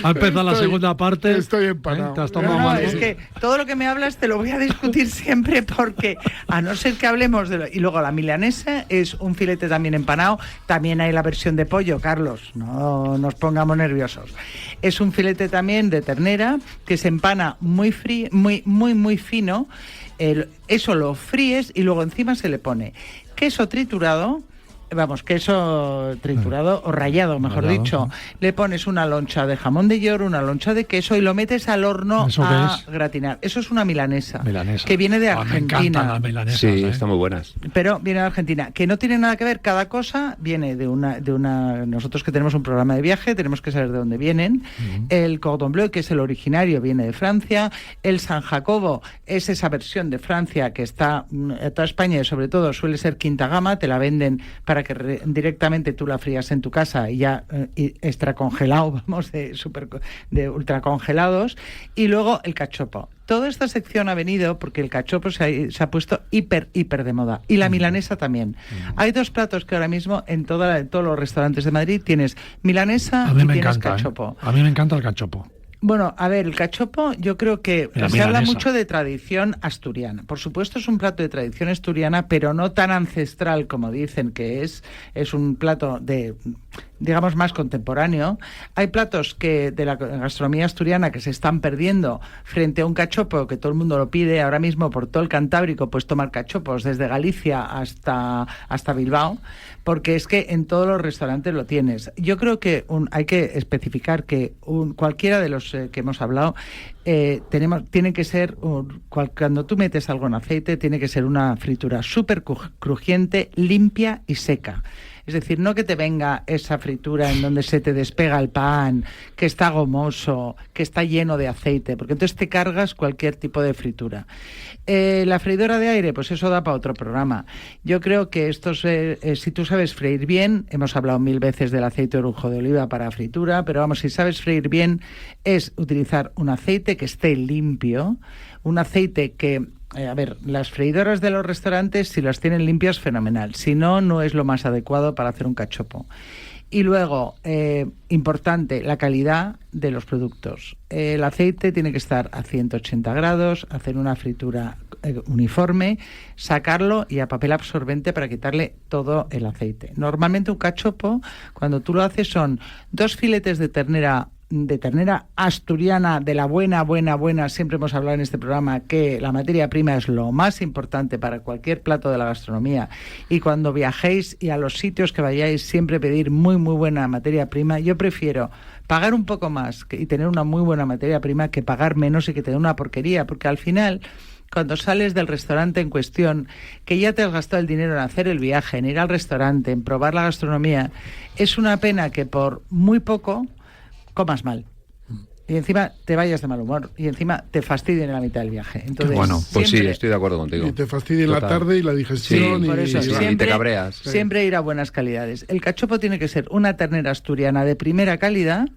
Ha empezado la segunda parte. Estoy empanado. ¿Te has tomado algo? Es que todo lo que me hablas te lo voy a discutir siempre porque, a no ser que hablemos de... Y luego la milanesa es un filete también empanado. También hay la versión de pollo, Carlos. No nos pongamos nerviosos. Es un filete también de ternera que se empana muy fino. Eso lo fríes y luego encima se le pone queso triturado o rallado, mejor dicho. Le pones una loncha de jamón de york, una loncha de queso y lo metes al horno a gratinar. Eso es una milanesa. Que viene de Argentina. Me encantan las milanesas. Sí, están muy buenas. Pero viene de Argentina, que no tiene nada que ver. Cada cosa viene de una. Nosotros que tenemos un programa de viaje tenemos que saber de dónde vienen. El cordon bleu, que es el originario, viene de Francia. El San Jacobo es esa versión de Francia que está en toda España y sobre todo suele ser quinta gama. Te la venden para que directamente tú la frías en tu casa y ya extra congelado, de ultra congelados. Y luego el cachopo. Toda esta sección ha venido porque el cachopo se ha puesto hiper de moda. Y la milanesa también. Hay dos platos que ahora mismo en todos los restaurantes de Madrid tienes milanesa y tienes cachopo. A mí me encanta el cachopo. Bueno, a ver, el cachopo yo creo que se habla mucho de tradición asturiana. Por supuesto es un plato de tradición asturiana, pero no tan ancestral como dicen que es. Es un plato de, digamos, más contemporáneo. Hay platos de la gastronomía asturiana que se están perdiendo frente a un cachopo que todo el mundo lo pide. Ahora mismo por todo el Cantábrico puedes tomar cachopos desde Galicia hasta Bilbao, porque es que en todos los restaurantes lo tienes. Yo creo que hay que especificar que cualquiera de los que hemos hablado tiene que ser, cuando tú metes algo en aceite, tiene que ser una fritura súper crujiente, limpia y seca. Es decir, no que te venga esa fritura en donde se te despega el pan, que está gomoso, que está lleno de aceite, porque entonces te cargas cualquier tipo de fritura. La freidora de aire, pues eso da para otro programa. Yo creo que si tú sabes freír bien, hemos hablado 1000 veces del aceite de orujo de oliva para fritura, pero vamos, si sabes freír bien, es utilizar un aceite que esté limpio, un aceite que... las freidoras de los restaurantes, si las tienen limpias, fenomenal. Si no, no es lo más adecuado para hacer un cachopo. Y luego, importante, la calidad de los productos. El aceite tiene que estar a 180 grados, hacer una fritura uniforme, sacarlo y a papel absorbente para quitarle todo el aceite. Normalmente un cachopo, cuando tú lo haces, son 2 filetes de ternera asturiana, de la buena. Siempre hemos hablado en este programa que la materia prima es lo más importante para cualquier plato de la gastronomía, y cuando viajéis y a los sitios que vayáis, siempre pedir muy buena materia prima. Yo prefiero pagar un poco más y tener una muy buena materia prima que pagar menos y que te dé una porquería, porque al final, cuando sales del restaurante en cuestión, que ya te has gastado el dinero en hacer el viaje, en ir al restaurante, en probar la gastronomía, es una pena que por muy poco comas mal y encima te vayas de mal humor y encima te fastidien en la mitad del viaje. Entonces, bueno, pues sí, estoy de acuerdo contigo. Y te fastidien la tarde y la digestión. Sí, por eso, siempre, y te cabreas. Siempre ir a buenas calidades. El cachopo tiene que ser una ternera asturiana de primera calidad,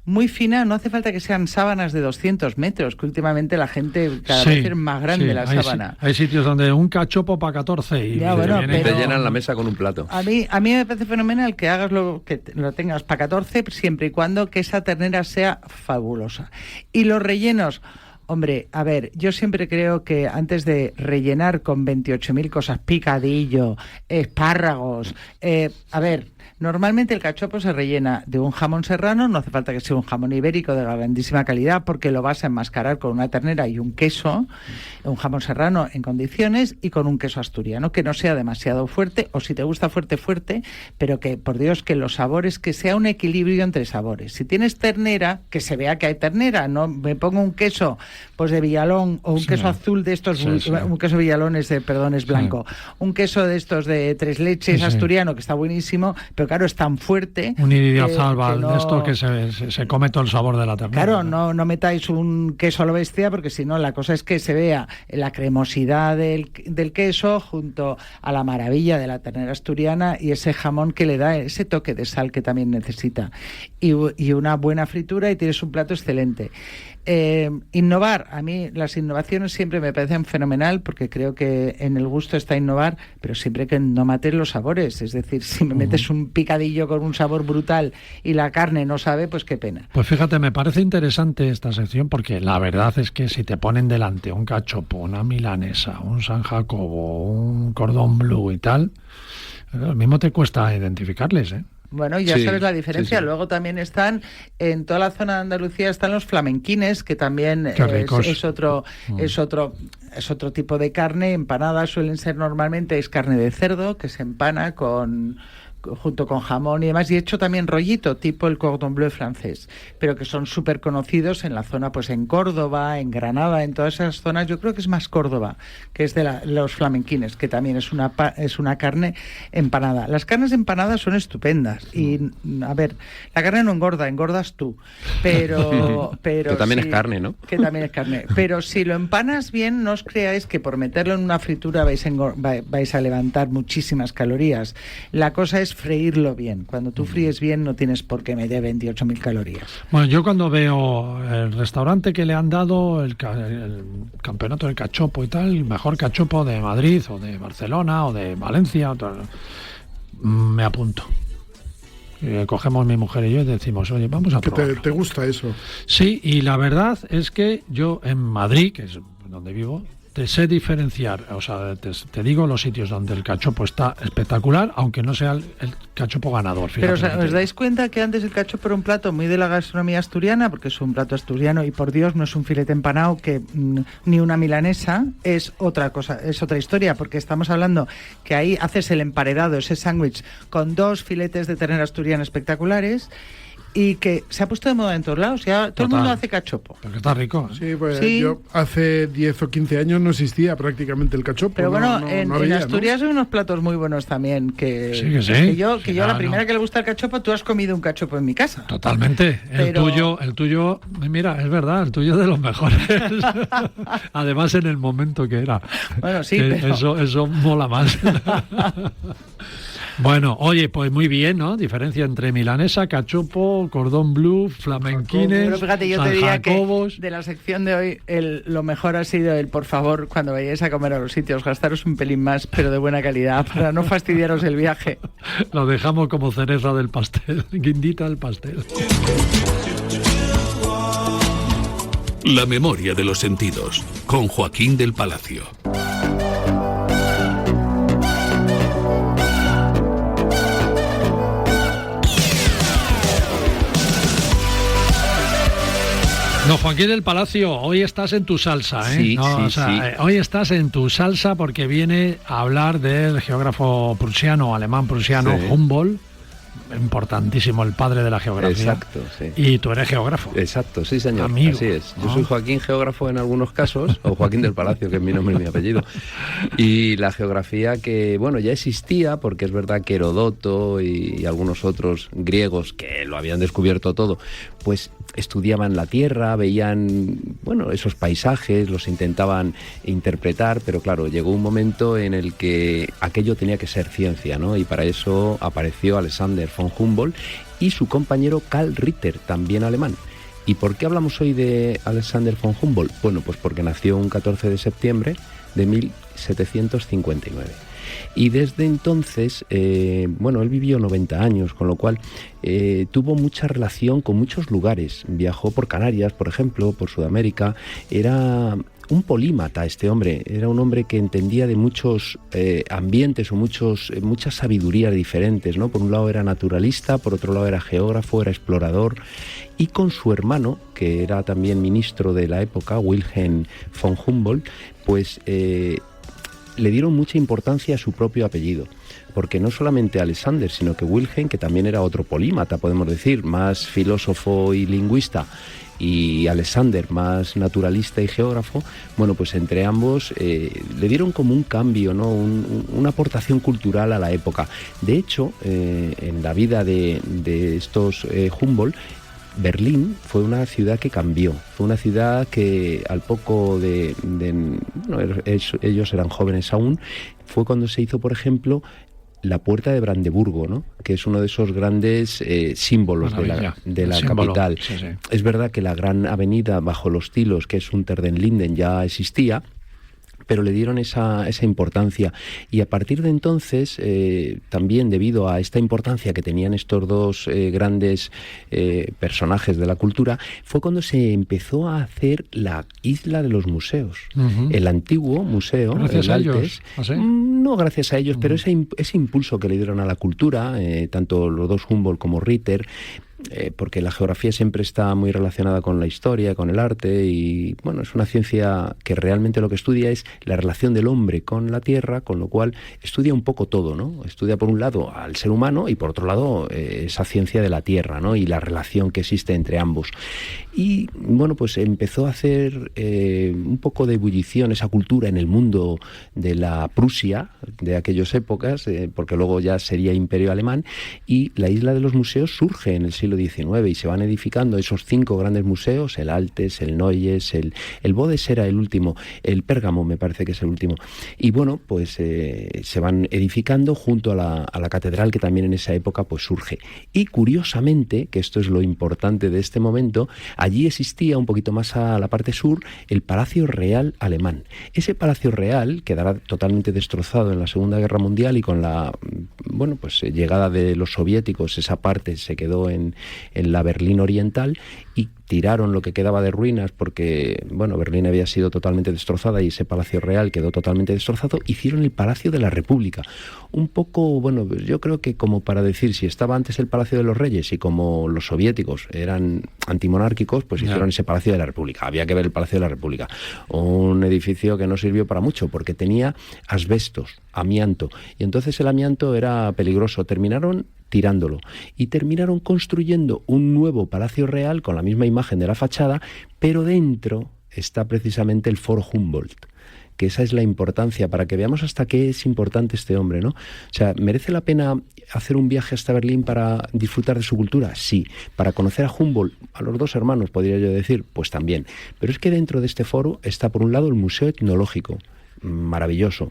muy fina. No hace falta que sean sábanas de 200 metros, que últimamente la gente cada vez es más grande la sábana. Hay sitios donde un cachopo para 14 y te llenan la mesa con un plato. A mí me parece fenomenal que hagas que lo tengas para 14, siempre y cuando que esa ternera sea fabulosa. Y los rellenos... Hombre, a ver, yo siempre creo que antes de rellenar con 28.000 cosas, picadillo, espárragos, normalmente el cachopo se rellena de un jamón serrano, no hace falta que sea un jamón ibérico de grandísima calidad, porque lo vas a enmascarar con una ternera y un queso, un jamón serrano en condiciones, y con un queso asturiano, que no sea demasiado fuerte, o si te gusta fuerte, pero que, por Dios, que los sabores, que sea un equilibrio entre sabores. Si tienes ternera, que se vea que hay ternera, no me pongo un queso pues de Villalón, o un queso azul de estos, un queso Villalón es blanco, un queso de estos de 3 leches asturiano, que está buenísimo, pero pero claro, es tan fuerte. Un idiazabal de esto que se come todo el sabor de la ternera. Claro, no metáis un queso a lo bestia, porque si no, la cosa es que se vea la cremosidad del queso junto a la maravilla de la ternera asturiana y ese jamón que le da ese toque de sal que también necesita. Y una buena fritura y tienes un plato excelente. Innovar, a mí las innovaciones siempre me parecen fenomenal, porque creo que en el gusto está innovar, pero siempre que no mates los sabores. Es decir, si me metes un picadillo con un sabor brutal y la carne no sabe, pues qué pena. Pues fíjate, me parece interesante esta sección, porque la verdad es que si te ponen delante un cachopo, una milanesa, un San Jacobo, un cordón bleu y tal, lo mismo te cuesta identificarles, ¿eh? Bueno, ya sabes la diferencia. Sí. Luego también están, en toda la zona de Andalucía están los flamenquines, que también es otro tipo de carne. Empanadas suelen ser normalmente, es carne de cerdo que se empana junto con jamón y demás, y hecho también rollito, tipo el cordon bleu francés, pero que son súper conocidos en la zona, pues en Córdoba, en Granada, en todas esas zonas. Yo creo que es más Córdoba, que es de los flamenquines, que también es una carne empanada. Las carnes empanadas son estupendas, y a ver, la carne no engorda, engordas tú, pero que también es carne, ¿no? Que también es carne, pero si lo empanas bien, no os creáis que por meterlo en una fritura vais a levantar muchísimas calorías. La cosa es freírlo bien. Cuando tú fríes bien, no tienes por qué meter 28.000 calorías. Bueno, yo cuando veo el restaurante que le han dado el campeonato del cachopo y tal, el mejor cachopo de Madrid o de Barcelona o de Valencia, me apunto. Cogemos mi mujer y yo y decimos, oye, vamos a probarlo. ¿Te gusta eso? Sí, y la verdad es que yo en Madrid, que es donde vivo, te sé diferenciar, o sea, te digo los sitios donde el cachopo está espectacular, aunque no sea el cachopo ganador. Pero ¿os dais cuenta que antes el cachopo era un plato muy de la gastronomía asturiana? Porque es un plato asturiano y, por Dios, no es un filete empanado ni una milanesa, es otra cosa, es otra historia, porque estamos hablando que ahí haces el emparedado, ese sándwich con 2 filetes de ternera asturiana espectaculares, y que se ha puesto de moda en todos lados. Ya todo el mundo hace cachopo. Porque está rico, ¿eh? Sí, pues sí. Yo hace 10 o 15 años no existía prácticamente el cachopo. Pero bueno, en Asturias hay unos platos muy buenos también. Que yo la primera que le gusta el cachopo, tú has comido un cachopo en mi casa. Totalmente. El tuyo, mira, es verdad, el tuyo es de los mejores. Además, en el momento que era. Bueno, sí, pero... Eso mola más. Bueno, oye, pues muy bien, ¿no? Diferencia entre milanesa, cachopo, cordón bleu, flamenquines, pero fíjate, yo te diría que de la sección de hoy lo mejor ha sido por favor, cuando vayáis a comer a los sitios, gastaros un pelín más, pero de buena calidad, para no fastidiaros el viaje. Lo dejamos como cereza del pastel, guindita del pastel. La memoria de los sentidos, con Joaquín del Palacio. No, Joaquín del Palacio, hoy estás en tu salsa, ¿eh? Sí, sí. Hoy estás en tu salsa porque viene a hablar del geógrafo prusiano, alemán prusiano, Humboldt, importantísimo, el padre de la geografía. Exacto, sí. Y tú eres geógrafo. Exacto, sí, señor. Amigo. Así es. Yo soy Joaquín geógrafo en algunos casos, o Joaquín del Palacio, que es mi nombre y mi apellido. Y la geografía que, bueno, ya existía, porque es verdad que Herodoto y algunos otros griegos que lo habían descubierto todo, pues estudiaban la tierra, veían, bueno, esos paisajes, los intentaban interpretar, pero claro, llegó un momento en el que aquello tenía que ser ciencia, ¿no? Y para eso apareció Alexander von Humboldt y su compañero Karl Ritter, también alemán. ¿Y por qué hablamos hoy de Alexander von Humboldt? Bueno, pues porque nació un 14 de septiembre de 1759. Y desde entonces, él vivió 90 años, con lo cual tuvo mucha relación con muchos lugares. Viajó por Canarias, por ejemplo, por Sudamérica. Era un polímata este hombre, era un hombre que entendía de muchos ambientes o muchas sabidurías diferentes, ¿no? Por un lado era naturalista, por otro lado era geógrafo, era explorador, y con su hermano, que era también ministro de la época, Wilhelm von Humboldt, pues le dieron mucha importancia a su propio apellido, porque no solamente Alexander, sino que Wilhelm, que también era otro polímata, podemos decir, más filósofo y lingüista, y Alexander, más naturalista y geógrafo, bueno, pues entre ambos le dieron como un cambio, ¿no? Una aportación cultural a la época. De hecho, en la vida de estos Humboldt, Berlín fue una ciudad que cambió, fue una ciudad que al poco ellos eran jóvenes aún, fue cuando se hizo, por ejemplo, la Puerta de Brandeburgo, ¿no? Que es uno de esos grandes símbolos de la capital. Sí, sí. Es verdad que la gran avenida bajo los Tilos, que es Unter den Linden, ya existía, pero le dieron esa importancia. Y a partir de entonces, también debido a esta importancia que tenían estos dos grandes personajes de la cultura, fue cuando se empezó a hacer la isla de los museos. El antiguo museo, gracias el a Altes, ellos. ¿Ah, sí? No gracias a ellos, pero ese impulso que le dieron a la cultura, tanto los dos Humboldt como Ritter, porque la geografía siempre está muy relacionada con la historia, con el arte, y bueno, es una ciencia que realmente lo que estudia es la relación del hombre con la tierra, con lo cual estudia un poco todo, ¿no? Estudia por un lado al ser humano y por otro lado esa ciencia de la tierra, ¿no? Y la relación que existe entre ambos. Y bueno, pues empezó a hacer un poco de ebullición esa cultura en el mundo de la Prusia de aquellas épocas, porque luego ya sería Imperio Alemán, y la isla de los museos surge en el siglo XIX y se van edificando esos 5 grandes museos, el Altes, el Neues, el Bodes era el último, el Pérgamo me parece que es el último, y bueno, pues se van edificando junto a la catedral, que también en esa época pues surge. Y curiosamente, que esto es lo importante de este momento, allí existía un poquito más a la parte sur el Palacio Real alemán. Ese Palacio Real quedará totalmente destrozado en la Segunda Guerra Mundial, y con la llegada de los soviéticos esa parte se quedó en la Berlín Oriental, y tiraron lo que quedaba de ruinas porque, bueno, Berlín había sido totalmente destrozada y ese Palacio Real quedó totalmente destrozado. Hicieron el Palacio de la República. Un poco, bueno, yo creo que como para decir, si estaba antes el Palacio de los Reyes y como los soviéticos eran antimonárquicos, pues hicieron ese Palacio de la República. Había que ver el Palacio de la República. Un edificio que no sirvió para mucho porque tenía asbestos, amianto, y entonces el amianto era peligroso. Terminaron tirándolo y terminaron construyendo un nuevo Palacio Real con la misma imagen de la fachada, pero dentro está precisamente el Foro Humboldt, que esa es la importancia, para que veamos hasta qué es importante este hombre, ¿no? O sea, ¿merece la pena hacer un viaje hasta Berlín para disfrutar de su cultura? Sí. ¿Para conocer a Humboldt, a los dos hermanos, podría yo decir? Pues también. Pero es que dentro de este foro está, por un lado, el Museo Etnológico, maravilloso,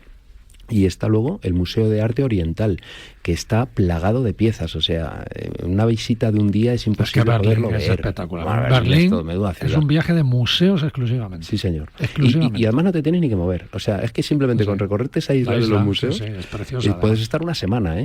y está luego el Museo de Arte Oriental, que está plagado de piezas. O sea, una visita de un día es imposible poderlo ver. Es espectacular. Berlín es un viaje de museos exclusivamente. Sí, señor. Y además no te tienes ni que mover. O sea, es que simplemente con recorrerte esa isla de los museos, es preciosa, y puedes estar una semana,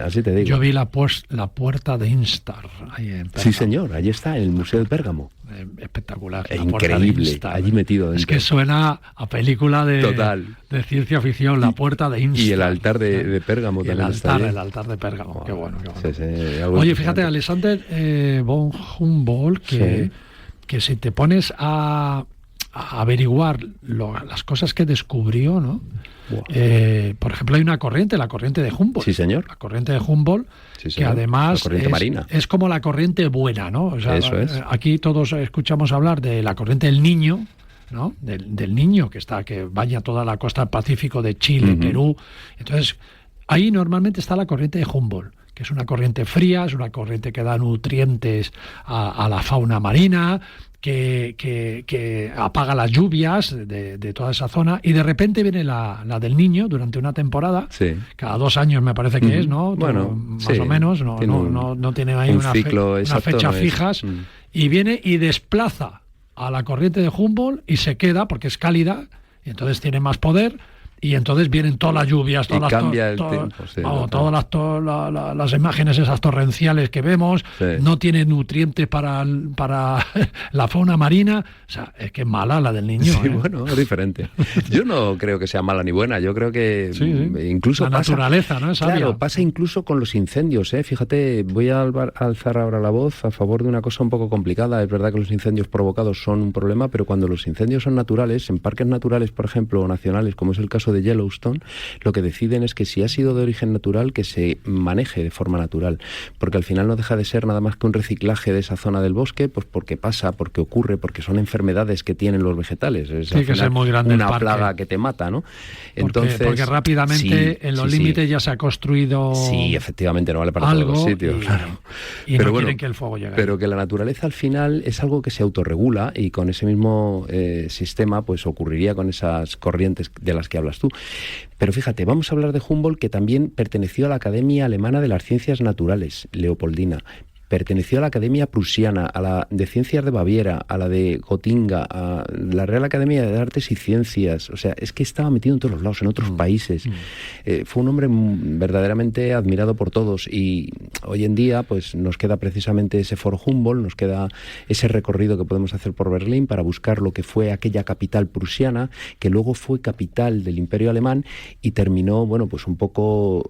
así te digo. Yo vi la puerta de Instar ahí en Pérgamo. Sí, señor, allí está, en el Museo de Pérgamo. Espectacular. Increíble, allí metido dentro. Es que suena a película de ciencia ficción, la puerta de Instar. Y el altar de Pérgamo y también está allí. El altar de Pérgamo, qué bueno. Sí, oye, fíjate, Alexander von Humboldt, que si te pones a averiguar las cosas que descubrió, ¿no? Por ejemplo, hay una corriente, la corriente de Humboldt. Sí, señor. La corriente de Humboldt, que además es como la corriente buena, ¿no? O sea, eso es. Aquí todos escuchamos hablar de la corriente del Niño, ¿no? Del Niño, que baña toda la costa del Pacífico de Chile, Perú. Entonces, ahí normalmente está la corriente de Humboldt, que es una corriente fría, es una corriente que da nutrientes a la fauna marina, que apaga las lluvias de toda esa zona, y de repente viene la del Niño durante una temporada, cada 2 años me parece que es, ¿no? Bueno, más o menos, no tiene ahí una fecha fijas, y viene y desplaza a la corriente de Humboldt y se queda porque es cálida y entonces tiene más poder. Y entonces vienen todas las lluvias, todas las imágenes esas torrenciales que vemos, no tiene nutrientes para la fauna marina. O sea, es que es mala la del Niño. Sí, bueno, es diferente. Yo no creo que sea mala ni buena, yo creo que incluso la naturaleza, ¿no? Es sabia. Claro, pasa incluso con los incendios, Fíjate, voy a alzar ahora la voz a favor de una cosa un poco complicada. Es verdad que los incendios provocados son un problema, pero cuando los incendios son naturales, en parques naturales, por ejemplo, o nacionales, como es el caso de Yellowstone, lo que deciden es que si ha sido de origen natural, que se maneje de forma natural, porque al final no deja de ser nada más que un reciclaje de esa zona del bosque, pues porque pasa, porque ocurre, porque son enfermedades que tienen los vegetales. Es sí, que es muy grande una el parque. plaga que te mata, ¿no? Entonces, porque rápidamente en los límites ya se ha construido sí, efectivamente, no vale para todos los sitios, claro. Y pero no quieren que el fuego llegue. Pero que la naturaleza al final es algo que se autorregula y con ese mismo sistema pues ocurriría con esas corrientes de las que hablas tú. Pero fíjate, vamos a hablar de Humboldt, que también perteneció a la Academia Alemana de las Ciencias Naturales, Leopoldina. Perteneció a la Academia Prusiana, a la de Ciencias de Baviera, a la de Gotinga, a la Real Academia de Artes y Ciencias. O sea, es que estaba metido en todos los lados, en otros países. Fue un hombre verdaderamente admirado por todos y hoy en día pues nos queda precisamente ese Foro Humboldt, nos queda ese recorrido que podemos hacer por Berlín para buscar lo que fue aquella capital prusiana, que luego fue capital del Imperio Alemán y terminó, bueno, pues un poco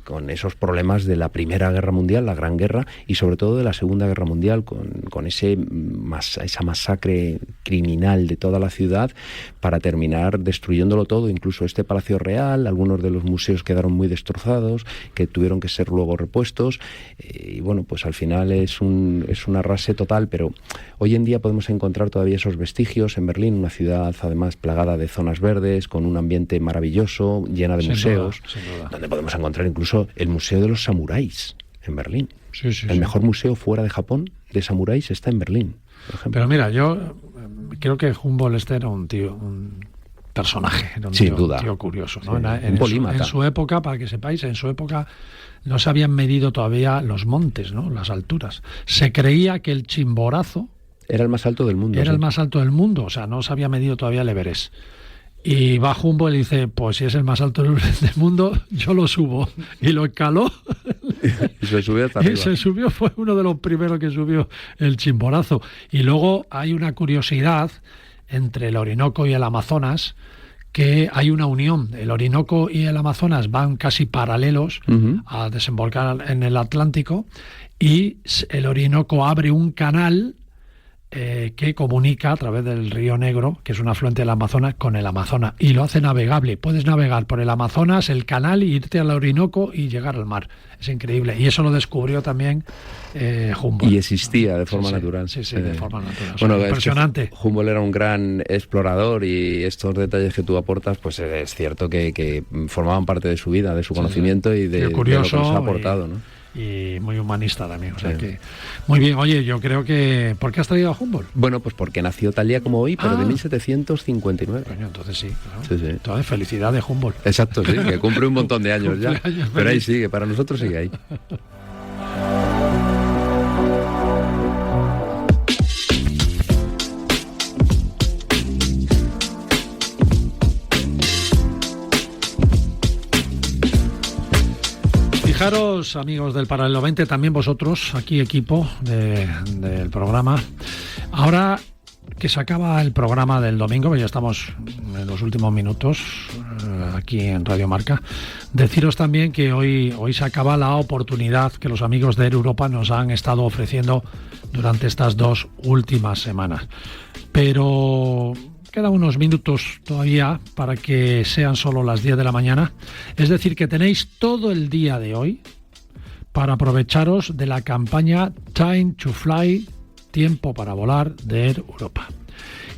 con esos problemas de la Primera Guerra Mundial, la Gran Guerra, y sobre todo de la Segunda Guerra Mundial, con esa masacre criminal de toda la ciudad para terminar destruyéndolo todo, incluso este Palacio Real. Algunos de los museos quedaron muy destrozados, que tuvieron que ser luego repuestos, y bueno, pues al final es un arrase total, pero hoy en día podemos encontrar todavía esos vestigios en Berlín, una ciudad además plagada de zonas verdes, con un ambiente maravilloso, llena de museos, sin duda. Donde podemos encontrar incluso el Museo de los Samuráis en Berlín. Sí, el mejor museo fuera de Japón de samuráis está en Berlín, por ejemplo. Pero mira, yo creo que Humboldt era un personaje, era sin duda. Un tío curioso, ¿no? Sí, un polímata. En su época, para que sepáis, en su época no se habían medido todavía los montes, ¿no? Las alturas. Se creía que el Chimborazo era el más alto del mundo. Era el más alto del mundo, o sea, no se había medido todavía el Everest. Y va Humboldt y dice, pues si es el más alto del mundo, yo lo subo. Y lo escaló. Y se subió hasta arriba. Y se subió, fue uno de los primeros que subió el Chimborazo. Y luego hay una curiosidad entre el Orinoco y el Amazonas, que hay una unión. El Orinoco y el Amazonas van casi paralelos a desembocar en el Atlántico, y el Orinoco abre un canal que comunica a través del río Negro, que es un afluente del Amazonas, con el Amazonas, y lo hace navegable. Puedes navegar por el Amazonas, el canal, y irte al Orinoco y llegar al mar. Es increíble. Y eso lo descubrió también Humboldt. Y existía de forma natural. Sí, de forma natural. Bueno, impresionante. Es que Humboldt era un gran explorador, y estos detalles que tú aportas, pues es cierto que formaban parte de su vida, de su conocimiento y de lo que nos ha aportado, ¿no? Y muy humanista también, o sea que muy bien. Oye, yo creo que... ¿Por qué has traído a Humboldt? Bueno, pues porque nació tal día como hoy, pero de 1759. Coño, entonces sí, claro. Sí. Entonces, felicidad de Humboldt. Exacto, sí, que cumple un montón de años ya. Pero ahí sigue, para nosotros sigue ahí. Fijaros, amigos del Paralelo 20, también vosotros, aquí equipo del programa. Ahora que se acaba el programa del domingo, que ya estamos en los últimos minutos aquí en Radio Marca, deciros también que hoy se acaba la oportunidad que los amigos de Air Europa nos han estado ofreciendo durante estas 2 últimas semanas. Pero quedan unos minutos todavía para que sean solo las 10 de la mañana. Es decir, que tenéis todo el día de hoy para aprovecharos de la campaña Time to Fly, tiempo para volar, de Air Europa.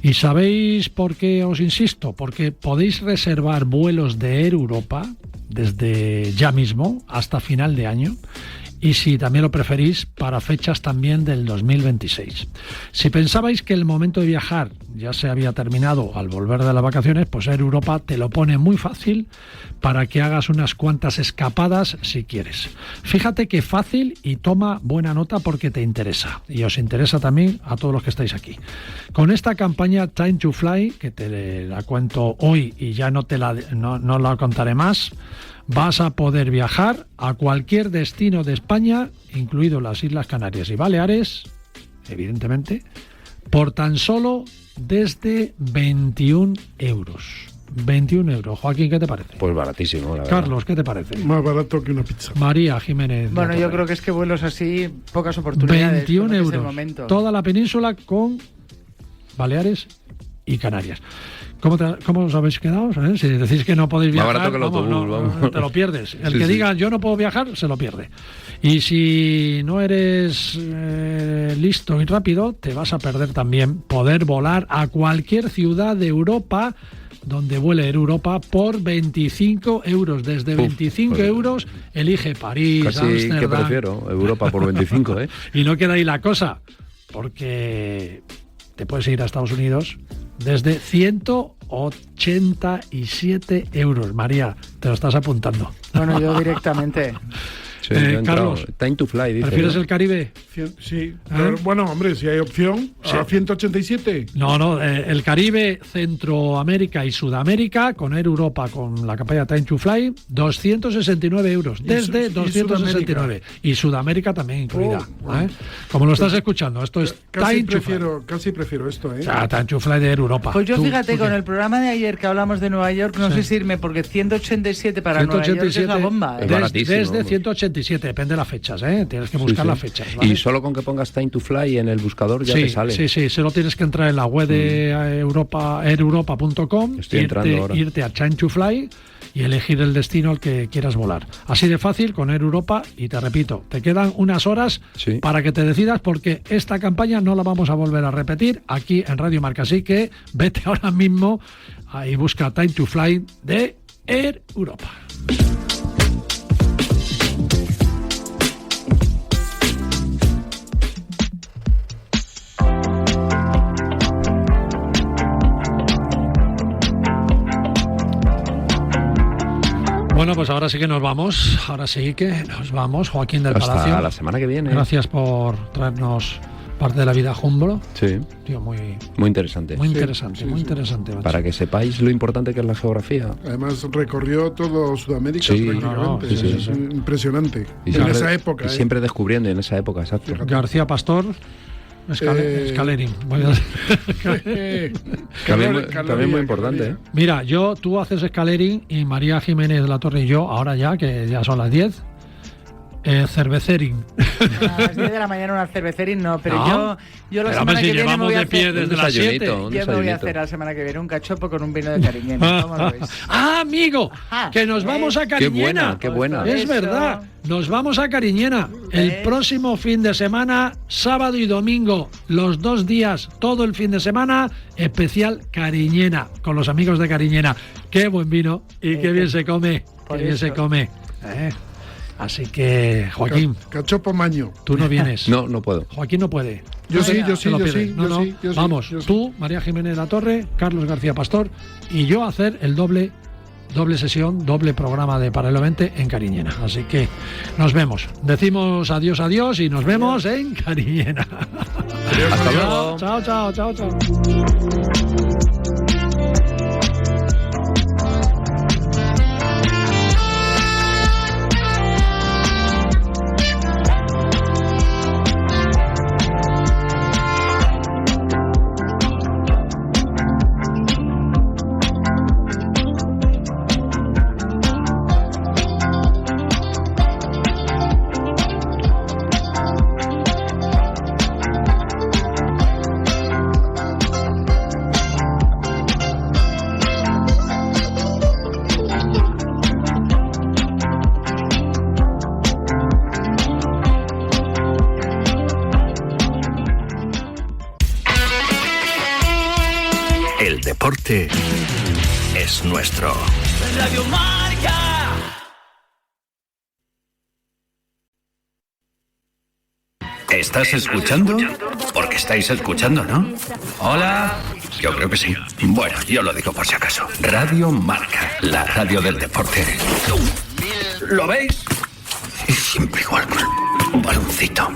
¿Y sabéis por qué os insisto? Porque podéis reservar vuelos de Air Europa desde ya mismo hasta final de año, y si también lo preferís, para fechas también del 2026. Si pensabais que el momento de viajar ya se había terminado al volver de las vacaciones, pues Air Europa te lo pone muy fácil para que hagas unas cuantas escapadas si quieres. Fíjate qué fácil, y toma buena nota porque te interesa, y os interesa también a todos los que estáis aquí. Con esta campaña Time to Fly, que te la cuento hoy y ya no la contaré más, vas a poder viajar a cualquier destino de España, incluido las Islas Canarias y Baleares, evidentemente, por tan solo desde 21 euros. 21 euros. Joaquín, ¿qué te parece? Pues baratísimo, la verdad. Carlos, ¿qué te parece? Más barato que una pizza. María Jiménez. Bueno, yo creo que es que vuelos así, pocas oportunidades. 21 euros. Es el momento. Toda la península con Baleares y Canarias. ¿Cómo os habéis quedado? Si decís que no podéis viajar, más barato que el autobús, vamos. Te lo pierdes. El Sí, que sí. diga yo no puedo viajar, se lo pierde. Y si no eres listo y rápido, te vas a perder también poder volar a cualquier ciudad de Europa donde vuele Air Europa por 25 euros. Desde 25 pues, euros elige París, Casi que Ámsterdam. prefiero Europa por 25, ¿eh? Y no queda ahí la cosa, porque te puedes ir a Estados Unidos desde 187 euros. María, te lo estás apuntando. Bueno, yo directamente. Sí, yo he entrado. Carlos, Time to fly, dice. ¿prefieres ¿no? el Caribe? Sí, pero, bueno, hombre, si hay opción, a 187. No, el Caribe, Centroamérica y Sudamérica, con Air Europa, con la campaña Time to Fly, 269 euros, desde 269. Y Sudamérica también incluida. Bueno. Como lo estás escuchando, esto es Casi Time to Fly. casi prefiero esto, ¿eh? O sea, Time to Fly de Air Europa. Pues yo Tú fíjate, con qué? el programa de ayer que hablamos de Nueva York, no sé si irme, porque 187 para Nueva York es la bomba. Es baratísimo, Desde vamos. 187, depende de las fechas, ¿eh? Tienes que buscar Sí, sí. las fechas. ¿vale? Y solo con que pongas Time to Fly en el buscador ya te sale. Sí, solo tienes que entrar en la web de aireuropa.com, Estoy entrando ahora. irte a Time to Fly y elegir el destino al que quieras volar. Así de fácil con Air Europa, y te repito, te quedan unas horas para que te decidas, porque esta campaña no la vamos a volver a repetir aquí en Radio Marca. Así que vete ahora mismo y busca Time to Fly de Air Europa. Bueno, pues ahora sí que nos vamos. Ahora sí que nos vamos. Joaquín del Hasta Palacio. la semana que viene. Gracias por traernos parte de la vida Júmbolo. Sí. Tío, muy interesante. muy interesante, muy interesante. macho. Para que sepáis lo importante que es la geografía. Además recorrió todo Sudamérica Sí, prácticamente. sí. Es impresionante. Y En esa época. y siempre descubriendo en esa época, exacto. García Pastor, Scalerin. También muy importante, ¿eh? Mira, tú haces Scalerin y María Jiménez de la Torre y yo, ahora ya, que ya son las 10, cervecerin. A las 10 de la mañana una cervecerín, no, pero No. yo la Pero, semana hombre, si que viene me llevamos voy a de pie hacer... desde las 7. Yo me voy a hacer la semana que viene un cachopo con un vino de Cariñena. ¿Cómo lo ves? ¡Ah, amigo! Que nos vamos a Cariñena. Qué buena. Es Eso. verdad, nos vamos a Cariñena el próximo fin de semana, sábado y domingo, los 2 días, todo el fin de semana, especial Cariñena, con los amigos de Cariñena. Qué buen vino y qué bien se come, Por qué bien se eso. come. Así que, Joaquín, Cachopo maño. tú no vienes. No puedo. Joaquín no puede. Yo sí, yo Se sí, lo yo pierde. sí, No, yo no. sí, yo sí, Vamos, yo sí. tú, María Jiménez de la Torre, Carlos García Pastor y yo a hacer el doble sesión, doble programa de Paralelo 20 en Cariñena. Así que nos vemos. Decimos adiós, adiós y nos vemos en Cariñena. Hasta luego. Chao, chao, chao, chao. El deporte es nuestro. Radio Marca. ¿Estás escuchando? Porque estáis escuchando, ¿no? Hola. Yo creo que sí. Bueno, yo lo digo por si acaso. Radio Marca, la radio del deporte. ¿Lo veis? Es siempre igual con un baloncito.